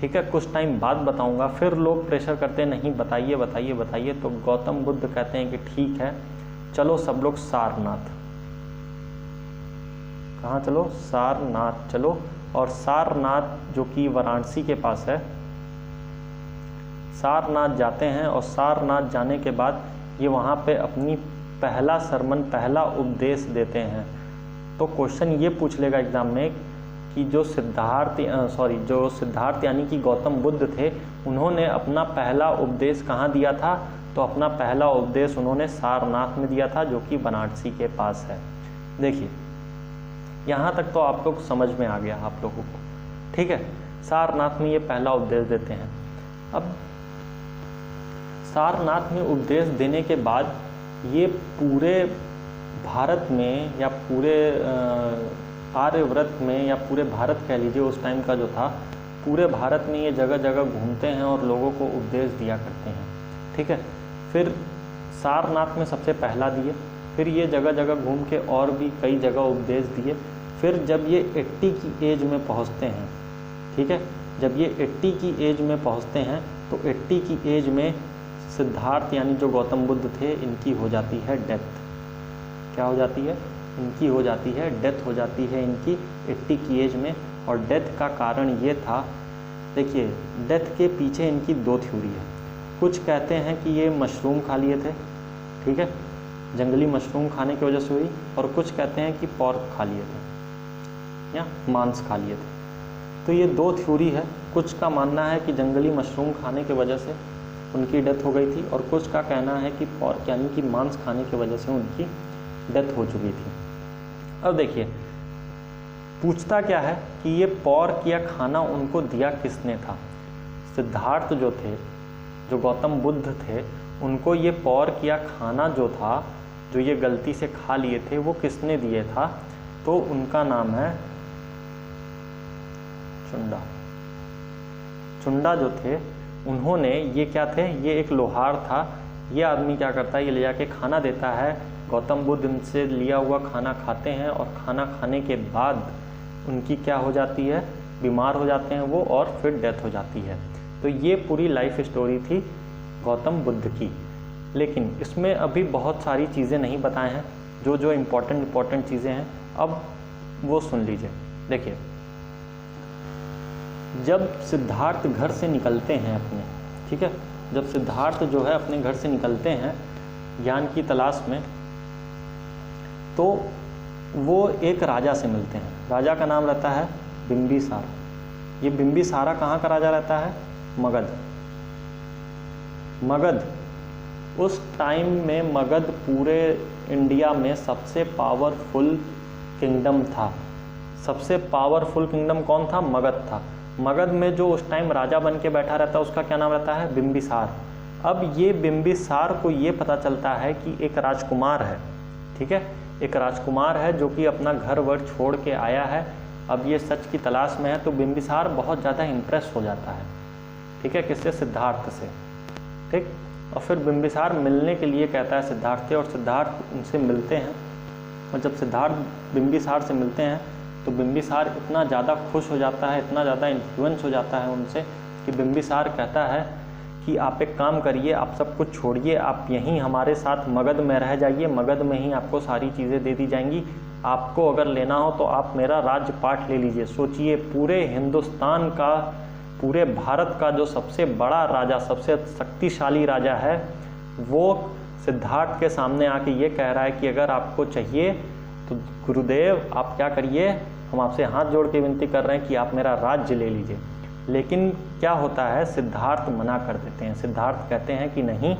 ठीक है, कुछ टाइम बाद बताऊंगा। फिर लोग प्रेशर करते हैं नहीं बताइए बताइए बताइए। तो गौतम बुद्ध कहते हैं कि ठीक है, चलो सब लोग सारनाथ। कहाँ चलो? सारनाथ चलो। और सारनाथ जो कि वाराणसी के पास है, सारनाथ जाते हैं। और सारनाथ जाने के बाद ये वहाँ पे अपनी पहला सरमन, पहला उपदेश देते हैं। तो क्वेश्चन ये पूछ लेगा एग्जाम में कि जो सिद्धार्थ यानी कि गौतम बुद्ध थे, उन्होंने अपना पहला उपदेश कहाँ दिया था? तो अपना पहला उपदेश उन्होंने सारनाथ में दिया था, जो कि वाराणसी के पास है। देखिए यहाँ तक तो आप लोग समझ में आ गया आप लोगों को, ठीक है। सारनाथ में ये पहला उपदेश देते हैं। अब सारनाथ में उपदेश देने के बाद ये पूरे भारत में या पूरे आर्यव्रत में या पूरे भारत कह लीजिए, उस टाइम का जो था, पूरे भारत में ये जगह जगह घूमते हैं और लोगों को उपदेश दिया करते हैं, ठीक है। फिर सारनाथ में सबसे पहला दिए, फिर ये जगह जगह घूम के और भी कई जगह उपदेश दिए। फिर जब ये 80 की एज में पहुँचते हैं, ठीक है, जब ये 80 की एज में पहुँचते हैं तो 80 की एज में सिद्धार्थ यानी जो गौतम बुद्ध थे, इनकी हो जाती है डेथ। क्या हो जाती है? इनकी हो जाती है डेथ, हो जाती है इनकी 80 की एज में। और डेथ का कारण ये था, देखिए डेथ के पीछे इनकी दो थ्योरी है। कुछ कहते हैं कि ये मशरूम खा लिए थे, ठीक है, जंगली मशरूम खाने की वजह से हुई। और कुछ कहते हैं कि पॉर्क खा लिए थे या मांस खा लिए थे। तो ये दो थ्योरी है। कुछ का मानना है कि जंगली मशरूम खाने की वजह से उनकी डेथ हो गई थी, और कुछ का कहना है कि पॉर्क यानी कि मांस खाने की वजह से उनकी डेथ हो चुकी थी। अब देखिए पूछता क्या है कि ये पॉर्क या खाना उनको दिया किसने था? सिद्धार्थ जो थे, जो गौतम बुद्ध थे, उनको ये पॉर्क या खाना जो था, जो ये गलती से खा लिए थे, वो किसने दिए था? तो उनका नाम है चुंडा। चुंडा जो थे, उन्होंने, ये क्या थे, ये एक लोहार था। ये आदमी क्या करता है, ये ले जाके खाना देता है। गौतम बुद्ध इनसे लिया हुआ खाना खाते हैं, और खाना खाने के बाद उनकी क्या हो जाती है, बीमार हो जाते हैं वो, और फिर डेथ हो जाती है। तो ये पूरी लाइफ स्टोरी थी गौतम बुद्ध की। लेकिन इसमें अभी बहुत सारी चीज़ें नहीं बताए हैं, जो जो इम्पोर्टेंट चीज़ें हैं, अब वो सुन लीजिए। देखिए जब सिद्धार्थ घर से निकलते हैं अपने, ठीक है, जब सिद्धार्थ जो है अपने घर से निकलते हैं ज्ञान की तलाश में, तो वो एक राजा से मिलते हैं। राजा का नाम रहता है बिंबिसार। ये बिंबिसारा कहाँ का राजा रहता है? मगध। मगध उस टाइम में मगध पूरे इंडिया में सबसे पावरफुल किंगडम था। सबसे पावरफुल किंगडम कौन था? मगध था। मगध में जो उस टाइम राजा बन के बैठा रहता है उसका क्या नाम रहता है? बिंबिसार। अब ये बिंबिसार को ये पता चलता है कि एक राजकुमार है, ठीक है, एक राजकुमार है जो कि अपना घर वर छोड़ के आया है। अब ये सच की तलाश में है। तो बिंबिसार बहुत ज़्यादा इम्प्रेस हो जाता है, ठीक है, किससे? सिद्धार्थ से, ठीक। और फिर बिंबिसार मिलने के लिए कहता है सिद्धार्थ से, और सिद्धार्थ उनसे मिलते हैं। और जब सिद्धार्थ बिंबिसार से मिलते हैं तो बिंबिसार इतना ज़्यादा खुश हो जाता है, इतना ज़्यादा इन्फ्लुएंस हो जाता है उनसे, कि बिंबिसार कहता है कि आप एक काम करिए, आप सब कुछ छोड़िए, आप यहीं हमारे साथ मगध में रह जाइए, मगध में ही आपको सारी चीज़ें दे दी जाएंगी। आपको अगर लेना हो तो आप मेरा राज्यपाट ले लीजिए। सोचिए पूरे हिंदुस्तान का, पूरे भारत का जो सबसे बड़ा राजा, सबसे शक्तिशाली राजा है, वो सिद्धार्थ के सामने आके ये कह रहा है कि अगर आपको चाहिए तो गुरुदेव आप क्या करिए, हम आपसे हाथ जोड़ के विनती कर रहे हैं कि आप मेरा राज्य ले लीजिए। लेकिन क्या होता है, सिद्धार्थ मना कर देते हैं। सिद्धार्थ कहते हैं कि नहीं,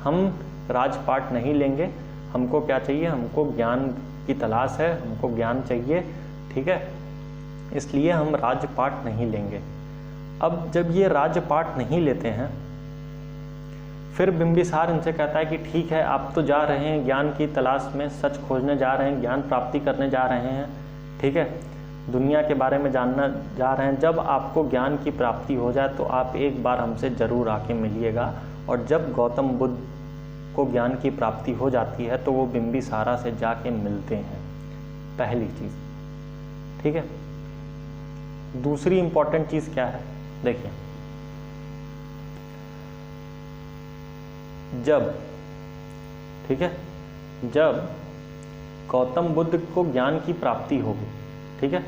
हम राजपाट नहीं लेंगे, हमको क्या चाहिए, हमको ज्ञान की तलाश है, हमको ज्ञान चाहिए, ठीक है, इसलिए हम राजपाट नहीं लेंगे। अब जब ये राजपाट नहीं लेते हैं, फिर बिंबिसार इनसे कहता है कि ठीक है, आप तो जा रहे हैं ज्ञान की तलाश में, सच खोजने जा रहे हैं, ज्ञान प्राप्ति करने जा रहे हैं, ठीक है, दुनिया के बारे में जानना जा रहे हैं, जब आपको ज्ञान की प्राप्ति हो जाए तो आप एक बार हमसे ज़रूर आके मिलिएगा। और जब गौतम बुद्ध को ज्ञान की प्राप्ति हो जाती है तो वो बिंबिसारा से जाके मिलते हैं, पहली चीज़। ठीक है, दूसरी इंपॉर्टेंट चीज़ क्या है, देखिए, जब गौतम बुद्ध को ज्ञान की प्राप्ति हो गई, ठीक है,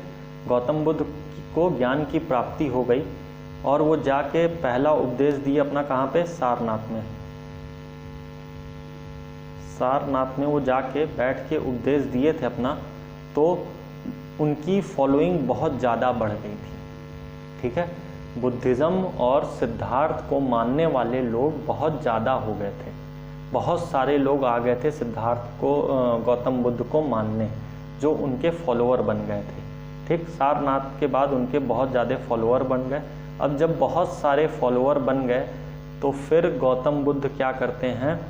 गौतम बुद्ध को ज्ञान की प्राप्ति हो गई और वो जाके पहला उपदेश दिए अपना, कहाँ पे, सारनाथ में वो जाके बैठ के उपदेश दिए थे अपना, तो उनकी फॉलोइंग बहुत ज़्यादा बढ़ गई थी। ठीक है, बुद्धिज़्म और सिद्धार्थ को मानने वाले लोग बहुत ज़्यादा हो गए थे, बहुत सारे लोग आ गए थे सिद्धार्थ को, गौतम बुद्ध को मानने, जो उनके फॉलोअर बन गए थे। ठीक, सारनाथ के बाद उनके बहुत ज़्यादा फॉलोअर बन गए। अब जब बहुत सारे फॉलोअर बन गए तो फिर गौतम बुद्ध क्या करते हैं,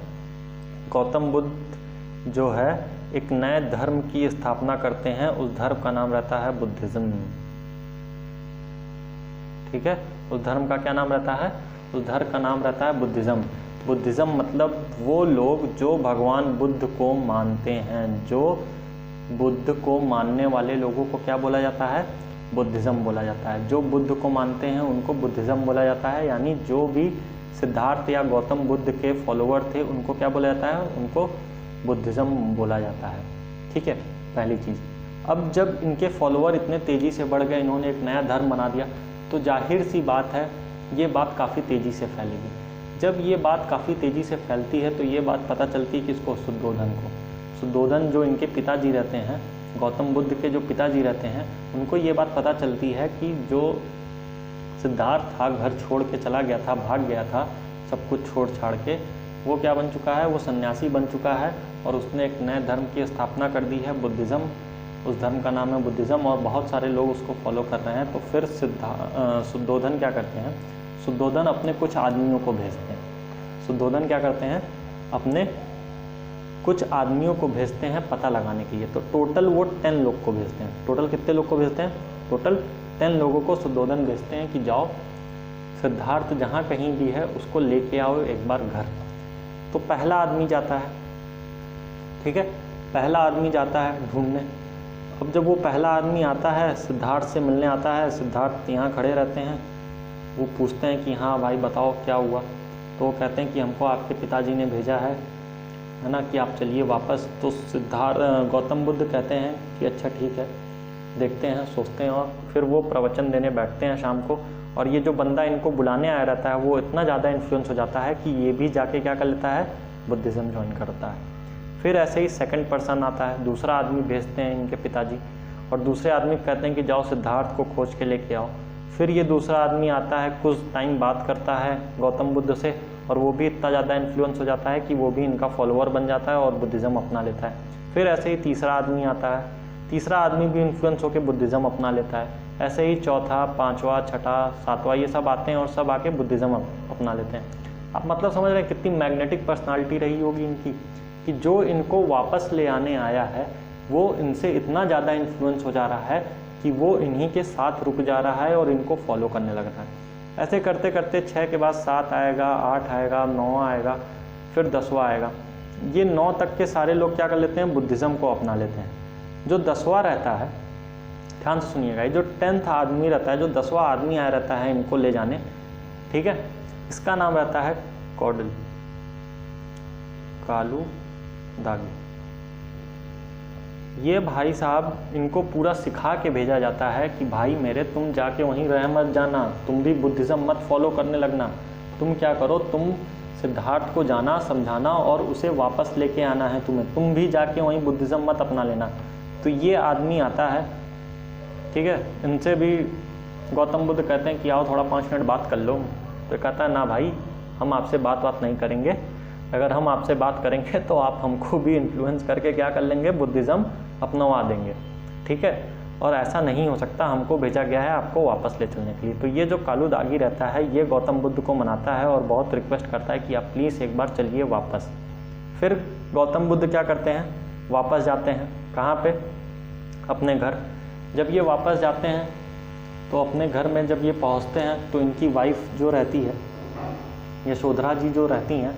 गौतम बुद्ध जो है एक नए धर्म की स्थापना करते हैं, उस धर्म का नाम रहता है बुद्धिज़्म। ठीक है, उस धर्म का क्या नाम रहता है, उस धर्म का नाम रहता है बुद्धिज़्म। बुद्धिज़्म मतलब वो लोग जो भगवान बुद्ध को मानते हैं, जो बुद्ध को मानने वाले लोगों को क्या बोला जाता है, बुद्धिज़्म बोला जाता है। जो बुद्ध को मानते हैं उनको बुद्धिज़्म बोला जाता है, यानी जो भी सिद्धार्थ या गौतम बुद्ध के फॉलोअर थे उनको क्या बोला जाता है, उनको बुद्धिज़्म बोला जाता है। ठीक है, पहली चीज़। अब जब इनके फॉलोअर इतने तेज़ी से बढ़ गए, इन्होंने एक नया धर्म बना दिया, तो जाहिर सी बात है ये बात काफ़ी तेज़ी से फैलेगी। जब ये बात काफ़ी तेज़ी से फैलती है तो ये बात पता चलती है किसको, शुद्धोधन को। शुद्धोधन जो इनके पिताजी रहते हैं, गौतम बुद्ध के जो पिताजी रहते हैं, उनको ये बात पता चलती है कि जो सिद्धार्थ था, घर छोड़ के चला गया था, भाग गया था सब कुछ छोड़ छाड़ के, वो क्या बन चुका है, वो सन्यासी बन चुका है और उसने एक नए धर्म की स्थापना कर दी है, बुद्धिज़्म। उस धर्म का नाम है बुद्धिज़्म और बहुत सारे लोग उसको फॉलो कर रहे हैं। तो फिर शुद्धोधन क्या करते हैं, शुद्धोधन अपने कुछ आदमियों को भेजते हैं। शुद्धोधन क्या करते हैं, अपने कुछ आदमियों को भेजते हैं पता लगाने के लिए। तो टोटल वो 10 लोग को भेजते हैं। टोटल कितने लोग को भेजते हैं, टोटल 10 लोगों को शुद्धोधन भेजते हैं कि जाओ सिद्धार्थ जहाँ कहीं भी है उसको लेके आओ एक बार घर। तो पहला आदमी जाता है, ठीक है, पहला आदमी जाता है ढूंढने। अब जब वो पहला आदमी आता है, सिद्धार्थ से मिलने आता है, सिद्धार्थ यहाँ खड़े रहते हैं, वो पूछते हैं कि हाँ भाई बताओ क्या हुआ। तो वो कहते हैं कि हमको आपके पिताजी ने भेजा है ना, कि आप चलिए वापस। तो गौतम बुद्ध कहते हैं कि अच्छा ठीक है, देखते हैं, सोचते हैं, और फिर वो प्रवचन देने बैठते हैं शाम को। और ये जो बंदा इनको बुलाने आया रहता है वो इतना ज़्यादा इन्फ्लुएंस हो जाता है कि ये भी जाके क्या कर लेता है, बुद्धिज़्म ज्वाइन करता है। फिर ऐसे ही सेकंड पर्सन आता है, दूसरा आदमी भेजते हैं इनके पिताजी, और दूसरे आदमी कहते हैं कि जाओ सिद्धार्थ को खोज के लेके आओ। फिर ये दूसरा आदमी आता है, कुछ टाइम बात करता है गौतम बुद्ध से, और वो भी इतना ज़्यादा इन्फ्लुएंस हो जाता है कि वो भी इनका फॉलोअर बन जाता है और बुद्धिज़्म अपना लेता है। फिर ऐसे ही तीसरा आदमी आता है, तीसरा आदमी भी इन्फ्लुएंस होकर बुद्धिज़्म अपना लेता है। ऐसे ही चौथा, पाँचवा, छठा, सातवां, ये सब आते हैं और सब आके बुद्धिज़्म अपना लेते हैं। आप मतलब समझ रहे हैं कितनी मैग्नेटिक पर्सनालिटी रही होगी इनकी, कि जो इनको वापस ले आने आया है वो इनसे इतना ज़्यादा इन्फ्लुएंस हो जा रहा है कि वो इन्हीं के साथ रुक जा रहा है और इनको फॉलो करने लग रहा है। ऐसे करते करते 6 के बाद 7 आएगा, 8 आएगा, 9 आएगा, फिर 10वां आएगा। ये 9 तक के सारे लोग क्या कर लेते हैं, बुद्धिज़्म को अपना लेते हैं। जो 10वां रहता है, ध्यान से सुनिएगा, ये जो 10th आदमी रहता है, जो 10वां आदमी आया रहता है इनको ले जाने, ठीक है, इसका नाम रहता है कौडल, कालू दागी। ये भाई साहब इनको पूरा सिखा के भेजा जाता है कि भाई मेरे, तुम जाके वहीं रह मत जाना, तुम भी बुद्धिज़्म मत फॉलो करने लगना। तुम क्या करो, तुम सिद्धार्थ को जाना, समझाना और उसे वापस लेके आना है तुम्हें, तुम भी जाके वहीं बुद्धिज़्म मत अपना लेना। तो ये आदमी आता है, ठीक है, इनसे भी गौतम बुद्ध कहते हैं कि आओ थोड़ा 5 मिनट बात कर लो। तो कहता है ना भाई, हम आपसे बात नहीं करेंगे, अगर हम आपसे बात करेंगे तो आप हमको भी इन्फ्लुएंस करके क्या कर लेंगे, बुद्धिज़्म अपनवा देंगे, ठीक है, और ऐसा नहीं हो सकता, हमको भेजा गया है आपको वापस ले चलने के लिए। तो ये जो कालू दागी रहता है ये गौतम बुद्ध को मनाता है और बहुत रिक्वेस्ट करता है कि आप प्लीज़ एक बार चलिए वापस। फिर गौतम बुद्ध क्या करते हैं, वापस जाते हैं, कहाँ पे, अपने घर। जब ये वापस जाते हैं तो अपने घर में जब ये पहुंचते हैं तो इनकी वाइफ जो रहती है, यशोधरा जी जो रहती हैं,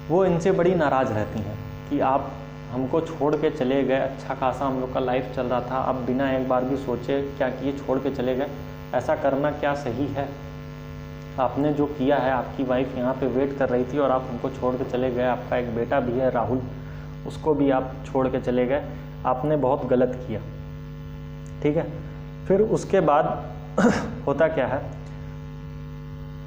वो इनसे बड़ी नाराज़ रहती हैं कि आप हमको छोड़ के चले गए, अच्छा खासा हम लोग का लाइफ चल रहा था, अब बिना एक बार भी सोचे क्या किए छोड़ के चले गए, ऐसा करना क्या सही है? आपने जो किया है, आपकी वाइफ यहाँ पे वेट कर रही थी और आप हमको छोड़ के चले गए, आपका एक बेटा भी है राहुल, उसको भी आप छोड़ के चले गए, आपने बहुत गलत किया। ठीक है, फिर उसके बाद होता क्या है,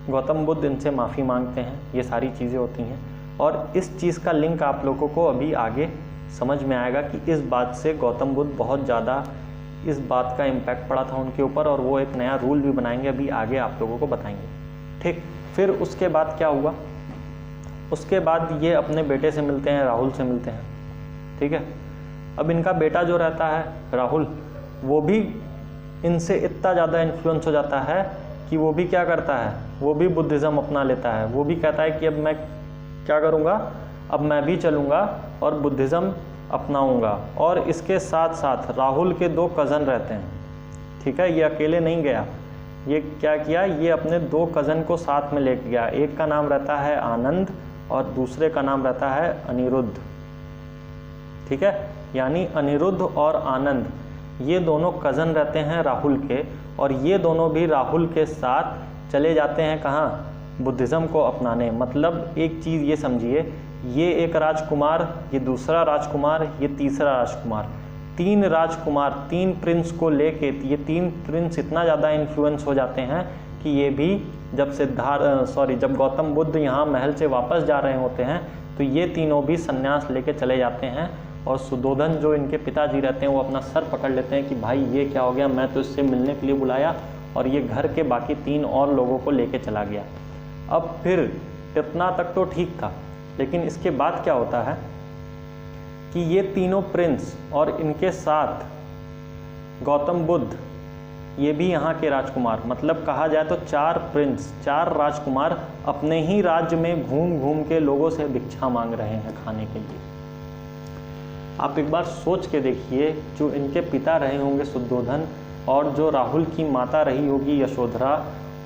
गौतम बुद्ध इनसे माफ़ी मांगते हैं, ये सारी चीज़ें होती हैं। और इस चीज़ का लिंक आप लोगों को अभी आगे समझ में आएगा कि इस बात से गौतम बुद्ध बहुत ज़्यादा, इस बात का इम्पैक्ट पड़ा था उनके ऊपर, और वो एक नया रूल भी बनाएंगे, अभी आगे आप लोगों को बताएंगे। ठीक, फिर उसके बाद क्या हुआ, उसके बाद ये अपने बेटे से मिलते हैं, राहुल से मिलते हैं। ठीक है, अब इनका बेटा जो रहता है राहुल, वो भी इनसे इतना ज़्यादा इन्फ्लुएंस हो जाता है कि वो भी क्या करता है, वो भी बुद्धिज़्म अपना लेता है। वो भी कहता है कि अब मैं क्या करूँगा, अब मैं भी चलूँगा और बुद्धिज़्म अपनाऊँगा। और इसके साथ साथ राहुल के 2 कज़न रहते हैं। ठीक है, ये अकेले नहीं गया, ये क्या किया, ये अपने 2 कज़न को साथ में लेके गया। एक का नाम रहता है आनंद और दूसरे का नाम रहता है अनिरुद्ध। ठीक है, यानी अनिरुद्ध और आनंद, ये दोनों कज़न रहते हैं राहुल के, और ये दोनों भी राहुल के साथ चले जाते हैं कहाँ, बुद्धिज़्म को अपनाने। मतलब एक चीज़ ये समझिए, ये एक राजकुमार, ये दूसरा राजकुमार, ये तीसरा राजकुमार, 3 राजकुमार, 3 प्रिंस को लेके, ये 3 प्रिंस इतना ज़्यादा इन्फ्लुएंस हो जाते हैं कि ये भी जब गौतम बुद्ध यहाँ महल से वापस जा रहे होते हैं तो ये तीनों भी संन्यास लेके चले जाते हैं। और सुद्धोधन जो इनके पिताजी रहते हैं वो अपना सर पकड़ लेते हैं कि भाई ये क्या हो गया, मैं तो इससे मिलने के लिए बुलाया और ये घर के बाकी 3 और लोगों को लेके चला गया। अब फिर इतना तक तो ठीक था, लेकिन इसके बाद क्या होता है कि ये तीनों प्रिंस और इनके साथ गौतम बुद्ध, ये भी यहाँ के राजकुमार, मतलब कहा जाए तो 4 प्रिंस, 4 राजकुमार अपने ही राज्य में घूम घूम के लोगों से भिक्षा मांग रहे हैं खाने के लिए। आप एक बार सोच के देखिए, जो इनके पिता रहे होंगे शुद्धोधन और जो राहुल की माता रही होगी यशोधरा,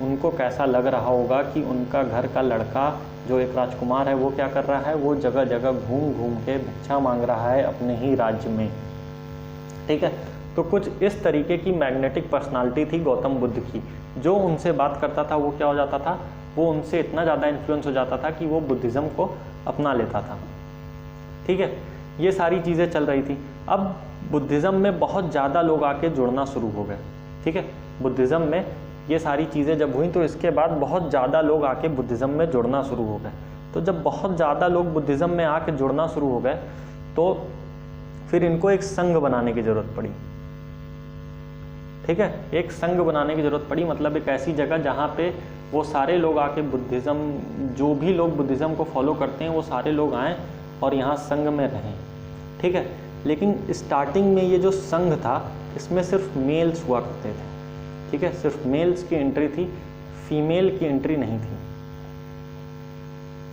उनको कैसा लग रहा होगा कि उनका घर का लड़का जो एक राजकुमार है वो क्या कर रहा है, वो जगह जगह घूम घूम के भिक्षा मांग रहा है अपने ही राज्य में। ठीक है, तो कुछ इस तरीके की मैग्नेटिक पर्सनालिटी थी गौतम बुद्ध की। जो उनसे बात करता था वो क्या हो जाता था, वो उनसे इतना ज़्यादा इन्फ्लुएंस हो जाता था कि वो बुद्धिज़्म को अपना लेता था। ठीक है, ये सारी चीज़ें चल रही थी। अब बुद्धिज़्म में बहुत ज़्यादा लोग आके जुड़ना शुरू हो गए। ठीक है, बुद्धिज़्म में ये सारी चीज़ें जब हुई तो इसके बाद बहुत ज़्यादा लोग आके बुद्धिज़्म में जुड़ना शुरू हो गए। तो जब बहुत ज़्यादा लोग बुद्धिज़्म में आके जुड़ना शुरू हो गए तो फिर इनको एक संघ बनाने की ज़रूरत पड़ी। ठीक है, एक संघ बनाने की ज़रूरत पड़ी, मतलब एक ऐसी जगह जहाँ पे वो सारे लोग आके बुद्धिज़्म, जो भी लोग बुद्धिज़्म को फॉलो करते हैं वो सारे लोग आएँ और यहाँ संघ में रहें। ठीक है, लेकिन स्टार्टिंग में ये जो संघ था इसमें सिर्फ मेल्स हुआ करते थे। ठीक है, सिर्फ मेल्स की एंट्री थी, फीमेल की एंट्री नहीं थी।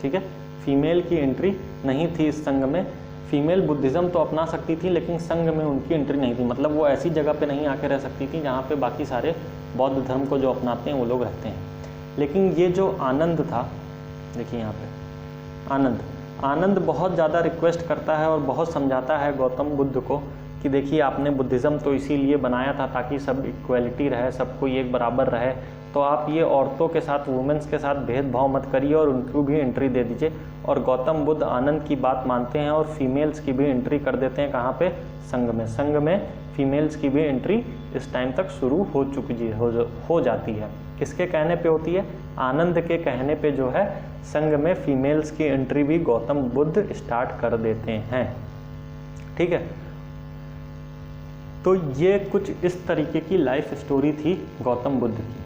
ठीक है, फीमेल की एंट्री नहीं थी इस संघ में। फीमेल बुद्धिज़्म तो अपना सकती थी लेकिन संघ में उनकी एंट्री नहीं थी, मतलब वो ऐसी जगह पे नहीं आके रह सकती थी जहाँ पे बाकी सारे बौद्ध धर्म को जो अपनाते हैं वो लोग रहते हैं। लेकिन ये जो आनंद था, देखिए यहाँ पे आनंद बहुत ज़्यादा रिक्वेस्ट करता है और बहुत समझाता है गौतम बुद्ध को कि देखिए आपने बुद्धिज़्म तो इसीलिए बनाया था ताकि सब इक्वलिटी रहे, सबको एक बराबर रहे, तो आप ये औरतों के साथ, वुमेंस के साथ भेदभाव मत करिए और उनको भी एंट्री दे दीजिए। और गौतम बुद्ध आनंद की बात मानते हैं और फीमेल्स की भी एंट्री कर देते हैं। कहाँ पे? संघ में। संघ में फीमेल्स की भी एंट्री इस टाइम तक शुरू हो जाती है। किसके कहने पे होती है? आनंद के कहने पे जो है संघ में फीमेल्स की एंट्री भी गौतम बुद्ध स्टार्ट कर देते हैं। ठीक है, तो ये कुछ इस तरीके की लाइफ स्टोरी थी गौतम बुद्ध की।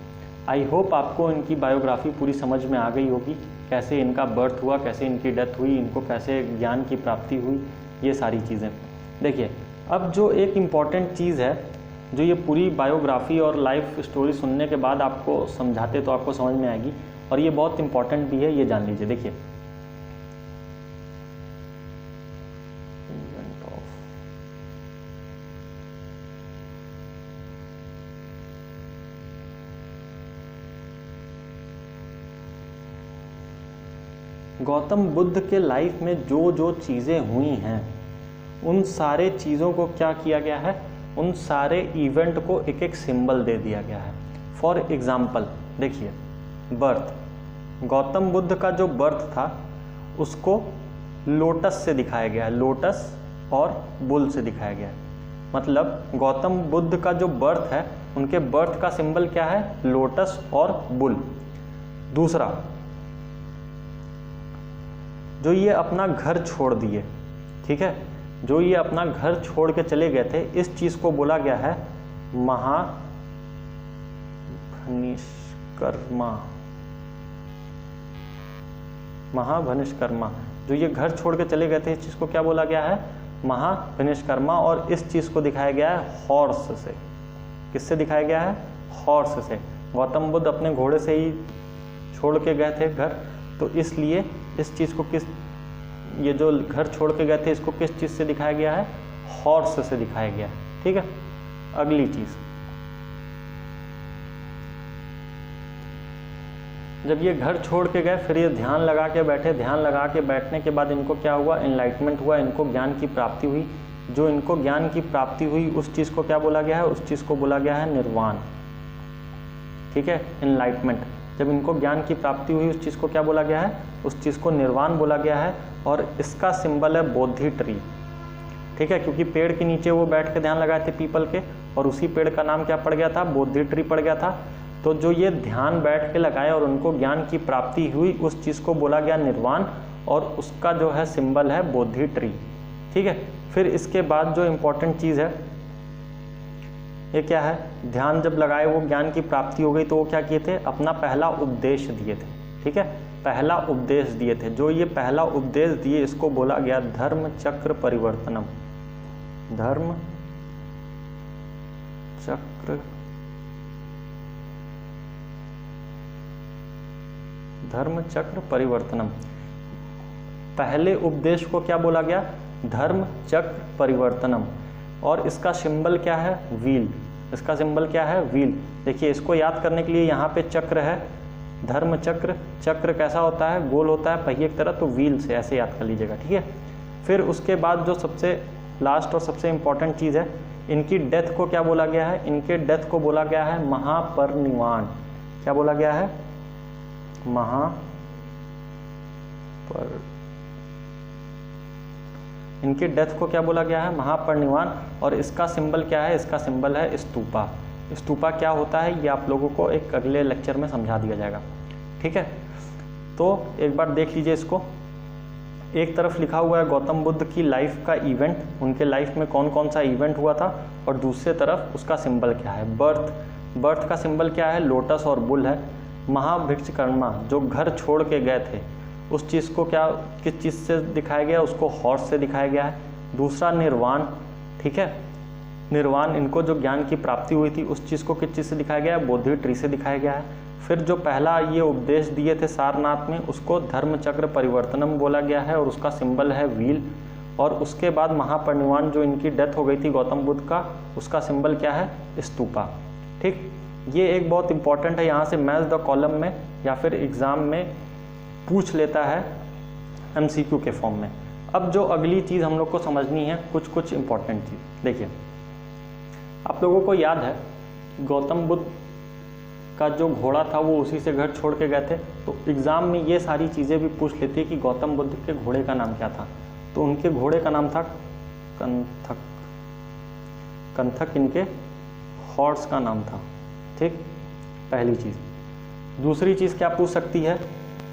आई होप आपको इनकी बायोग्राफी पूरी समझ में आ गई होगी, कैसे इनका बर्थ हुआ, कैसे इनकी डेथ हुई, इनको कैसे ज्ञान की प्राप्ति हुई, ये सारी चीज़ें। देखिए, अब जो एक इम्पॉर्टेंट चीज़ है, जो ये पूरी बायोग्राफी और लाइफ स्टोरी सुनने के बाद आपको समझाते तो आपको समझ में आएगी, और ये बहुत इम्पॉर्टेंट भी है, ये जान लीजिए। देखिए, गौतम बुद्ध के लाइफ में जो जो चीज़ें हुई हैं उन सारे चीज़ों को क्या किया गया है, उन सारे इवेंट को एक एक सिंबल दे दिया गया है। फॉर एग्ज़ाम्पल देखिए, बर्थ, गौतम बुद्ध का जो बर्थ था उसको लोटस से दिखाया गया है, लोटस और बुल से दिखाया गया है। मतलब गौतम बुद्ध का जो बर्थ है उनके बर्थ का सिंबल क्या है, लोटस और बुल। दूसरा, जो ये अपना घर छोड़ दिए, ठीक है, जो ये अपना घर छोड़ के चले गए थे, इस चीज को बोला गया है महाभनिष्कर्मा। जो ये घर छोड़ के चले गए थे इस चीज को क्या बोला गया है, महाभनिष्कर्मा। और इस चीज को दिखाया गया है हॉर्स से। किससे दिखाया गया है, हॉर्स से। गौतम बुद्ध अपने घोड़े से ही छोड़ के गए थे घर, तो इसलिए इस चीज को ये जो घर छोड़ के गए थे इसको किस चीज से दिखाया गया है, हॉर्स से दिखाया गया है। ठीक है, अगली चीज, जब ये घर छोड़ के गए फिर ये ध्यान लगा के बैठे, ध्यान लगा के बैठने के बाद इनको क्या हुआ, एनलाइटमेंट हुआ, इनको ज्ञान की प्राप्ति हुई। जो इनको ज्ञान की प्राप्ति हुई उस चीज को क्या बोला गया है, उस चीज को बोला गया है निर्वाण। ठीक है, एनलाइटमेंट। जब इनको ज्ञान की प्राप्ति हुई उस चीज को क्या बोला गया है, उस चीज को निर्वाण बोला गया है। और इसका सिंबल है बोधि ट्री। ठीक है, क्योंकि पेड़ के नीचे वो बैठ के ध्यान लगाए थे पीपल के, और उसी पेड़ का नाम क्या पड़ गया था, बोधि ट्री पड़ गया था। तो जो ये ध्यान बैठ के लगाए और उनको ज्ञान की प्राप्ति हुई उस चीज को बोला गया निर्वाण, और उसका जो है सिंबल है बोधि ट्री। ठीक है, फिर इसके बाद जो इंपॉर्टेंट चीज है ये क्या है, ध्यान जब लगाए वो ज्ञान की प्राप्ति हो गई तो वो क्या किए थे, अपना पहला उपदेश दिए थे। ठीक है, पहला उपदेश दिए थे। जो ये पहला उपदेश दिए इसको बोला गया धर्म चक्र परिवर्तनम। धर्म चक्र, धर्म चक्र परिवर्तनम। पहले उपदेश को क्या बोला गया, धर्म चक्र परिवर्तनम। और इसका सिंबल क्या है, व्हील। इसका सिंबल क्या है, व्हील। देखिए, इसको याद करने के लिए यहाँ पे चक्र है, धर्म चक्र। चक्र कैसा होता है, गोल होता है पहिए की तरह, तो व्हील से ऐसे याद कर लीजिएगा। ठीक है, फिर उसके बाद जो सबसे लास्ट और सबसे इंपॉर्टेंट चीज़ है, इनकी डेथ को क्या बोला गया है, इनके डेथ को बोला गया है महापरिनिर्वाण। क्या बोला गया है, इनके डेथ को क्या बोला गया है, महापरिनिर्वाण। और इसका सिंबल क्या है, इसका सिंबल है स्तूपा। स्तूपा क्या होता है ये आप लोगों को एक अगले लेक्चर में समझा दिया जाएगा। ठीक है, तो एक बार देख लीजिए इसको। एक तरफ लिखा हुआ है गौतम बुद्ध की लाइफ का इवेंट, उनके लाइफ में कौन कौन सा इवेंट हुआ था, और दूसरे तरफ उसका सिंबल क्या है, बर्थ। बर्थ का सिंबल क्या है, लोटस और बुल है। महाभिष्कर्मा, जो घर छोड़ के गए थे उस चीज़ को क्या, किस चीज़ से दिखाया गया, उसको हॉर्स से दिखाया गया है। दूसरा निर्वाण। ठीक है, निर्वाण, इनको जो ज्ञान की प्राप्ति हुई थी उस चीज़ को किस चीज़ से दिखाया गया है, बोधि ट्री से दिखाया गया है। फिर जो पहला ये उपदेश दिए थे सारनाथ में उसको धर्म चक्र परिवर्तनम बोला गया है, और उसका सिंबल है व्हील। और उसके बाद महापरिनिर्वाण, जो इनकी डेथ हो गई थी गौतम बुद्ध का, उसका सिंबल क्या है, स्तूपा। ठीक, ये एक बहुत इंपॉर्टेंट है, यहाँ से मैच द कॉलम में या फिर एग्ज़ाम में पूछ लेता है MCQ के फॉर्म में। अब जो अगली चीज़ हम लोग को समझनी है, कुछ इंपॉर्टेंट चीज़। देखिए, आप लोगों को याद है गौतम बुद्ध का जो घोड़ा था वो उसी से घर छोड़ के गए थे, तो एग्ज़ाम में ये सारी चीज़ें भी पूछ लेती है कि गौतम बुद्ध के घोड़े का नाम क्या था। तो उनके घोड़े का नाम था कंथक। कंथक इनके हॉर्स का नाम था। ठीक, पहली चीज़। दूसरी चीज़ क्या पूछ सकती है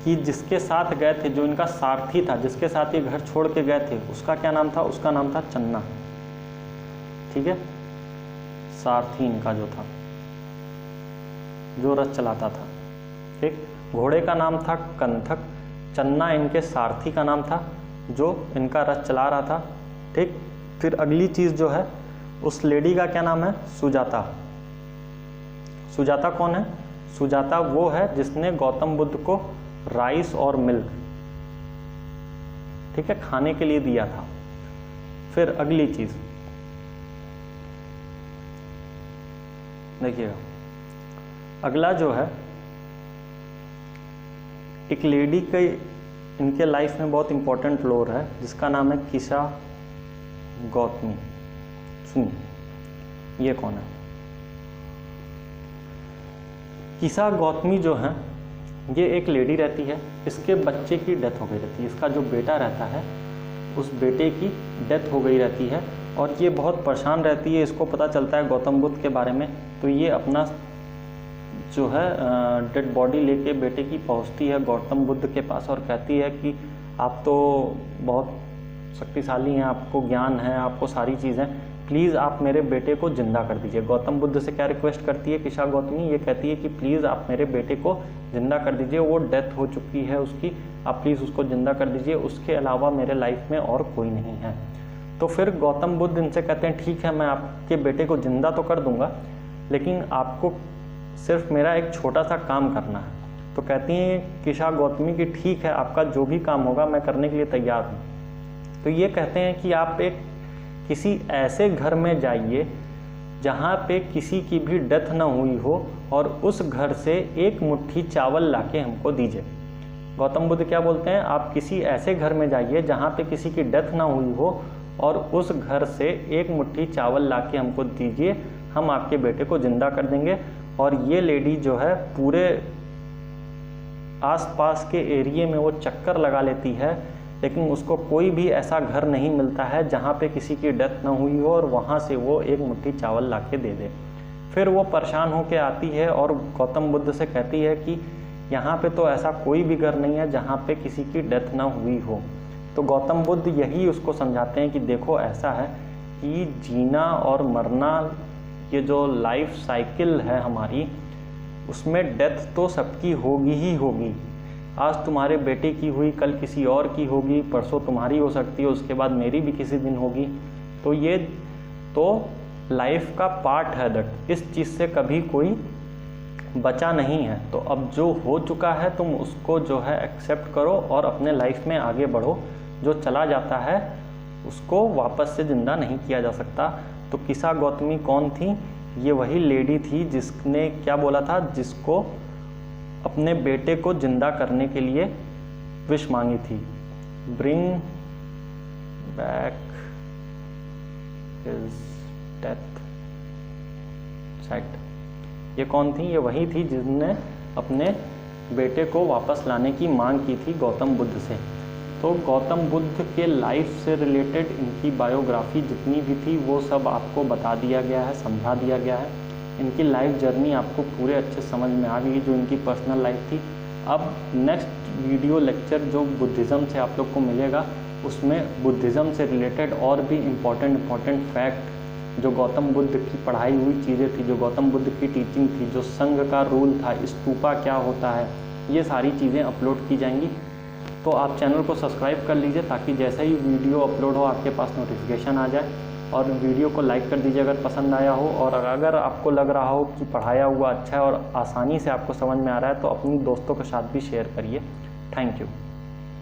कि जिसके साथ गए थे, जो इनका सारथी था, जिसके साथ ये घर छोड़ के गए थे, उसका क्या नाम था, उसका नाम था चन्ना। ठीक है, सारथी इनका जो था, जो रथ चलाता था। ठीक, घोड़े का नाम था कंथक, चन्ना इनके सारथी का नाम था जो इनका रथ चला रहा था। ठीक, फिर अगली चीज़ जो है, उस लेडी का क्या नाम है, सुजाता। सुजाता कौन है, सुजाता वो है जिसने गौतम बुद्ध को राइस और मिल्क, ठीक है, खाने के लिए दिया था। फिर अगली चीज देखिएगा, अगला जो है, एक लेडी के इनके लाइफ में बहुत इंपॉर्टेंट रोल है जिसका नाम है किसा गौतमी। सुनिए ये कौन है। किसा गौतमी जो है ये एक लेडी रहती है, इसके बच्चे की डेथ हो गई रहती है। इसका जो बेटा रहता है उस बेटे की डेथ हो गई रहती है और ये बहुत परेशान रहती है। इसको पता चलता है गौतम बुद्ध के बारे में, तो ये अपना जो है डेड बॉडी लेके बेटे की पहुंचती है गौतम बुद्ध के पास और कहती है कि आप तो बहुत शक्तिशाली हैं, आपको ज्ञान है, आपको सारी चीज़ें, प्लीज़ आप मेरे बेटे को ज़िंदा कर दीजिए। गौतम बुद्ध से क्या रिक्वेस्ट करती है किसा गौतमी, ये कहती है कि प्लीज़ आप मेरे बेटे को ज़िंदा कर दीजिए, वो डेथ हो चुकी है उसकी, आप प्लीज़ उसको ज़िंदा कर दीजिए, उसके अलावा मेरे लाइफ में और कोई नहीं है। तो फिर गौतम बुद्ध इनसे कहते हैं ठीक है, मैं आपके बेटे को ज़िंदा तो कर दूंगा, लेकिन आपको सिर्फ मेरा एक छोटा सा काम करना है। तो कहती हैं किसा गौतमी कि ठीक है, आपका जो भी काम होगा मैं करने के लिए तैयार हूँ। तो ये कहते हैं कि आप एक किसी ऐसे घर में जाइए जहाँ पे किसी की भी डेथ ना हुई हो और उस घर से एक मुट्ठी चावल लाके हमको दीजिए। गौतम बुद्ध क्या बोलते हैं, आप किसी ऐसे घर में जाइए जहाँ पे किसी की डेथ ना हुई हो और उस घर से एक मुट्ठी चावल लाके हमको दीजिए, हम आपके बेटे को ज़िंदा कर देंगे। और ये लेडी जो है पूरे आसपास के एरिए में वो चक्कर लगा लेती है, लेकिन उसको कोई भी ऐसा घर नहीं मिलता है जहाँ पे किसी की डेथ ना हुई हो और वहाँ से वो एक मुट्ठी चावल लाके दे दे। फिर वो परेशान होके आती है और गौतम बुद्ध से कहती है कि यहाँ पे तो ऐसा कोई भी घर नहीं है जहाँ पे किसी की डेथ ना हुई हो। तो गौतम बुद्ध यही उसको समझाते हैं कि देखो ऐसा है कि जीना और मरना, ये जो लाइफ साइकिल है हमारी, उसमें डेथ तो सबकी होगी ही होगी। आज तुम्हारे बेटे की हुई, कल किसी और की होगी, परसों तुम्हारी हो सकती है, उसके बाद मेरी भी किसी दिन होगी। तो ये तो लाइफ का पार्ट है दैट, इस चीज़ से कभी कोई बचा नहीं है। तो अब जो हो चुका है तुम उसको जो है एक्सेप्ट करो और अपने लाइफ में आगे बढ़ो। जो चला जाता है उसको वापस से ज़िंदा नहीं किया जा सकता। तो किसा गौतमी कौन थी, ये वही लेडी थी जिसने क्या बोला था, जिसको अपने बेटे को जिंदा करने के लिए विश मांगी थी, bring back his death site. ये कौन थी, ये वही थी जिसने अपने बेटे को वापस लाने की मांग की थी गौतम बुद्ध से। तो गौतम बुद्ध के लाइफ से रिलेटेड इनकी बायोग्राफी जितनी भी थी वो सब आपको बता दिया गया है, समझा दिया गया है। इनकी लाइफ जर्नी आपको पूरे अच्छे समझ में आ गई, जो इनकी पर्सनल लाइफ थी। अब नेक्स्ट वीडियो लेक्चर जो बुद्धिज़्म से आप लोग को मिलेगा, उसमें बुद्धिज़्म से रिलेटेड और भी इम्पॉर्टेंट फैक्ट, जो गौतम बुद्ध की पढ़ाई हुई चीज़ें थी, जो गौतम बुद्ध की टीचिंग थी, जो संघ का रूल था, स्तूपा क्या होता है, ये सारी चीज़ें अपलोड की जाएंगी। तो आप चैनल को सब्सक्राइब कर लीजिए ताकि जैसे ही वीडियो अपलोड हो आपके पास नोटिफिकेशन आ जाए। और वीडियो को लाइक कर दीजिए अगर पसंद आया हो, और अगर आपको लग रहा हो कि पढ़ाया हुआ अच्छा है और आसानी से आपको समझ में आ रहा है तो अपनी दोस्तों के साथ भी शेयर करिए। Thank you.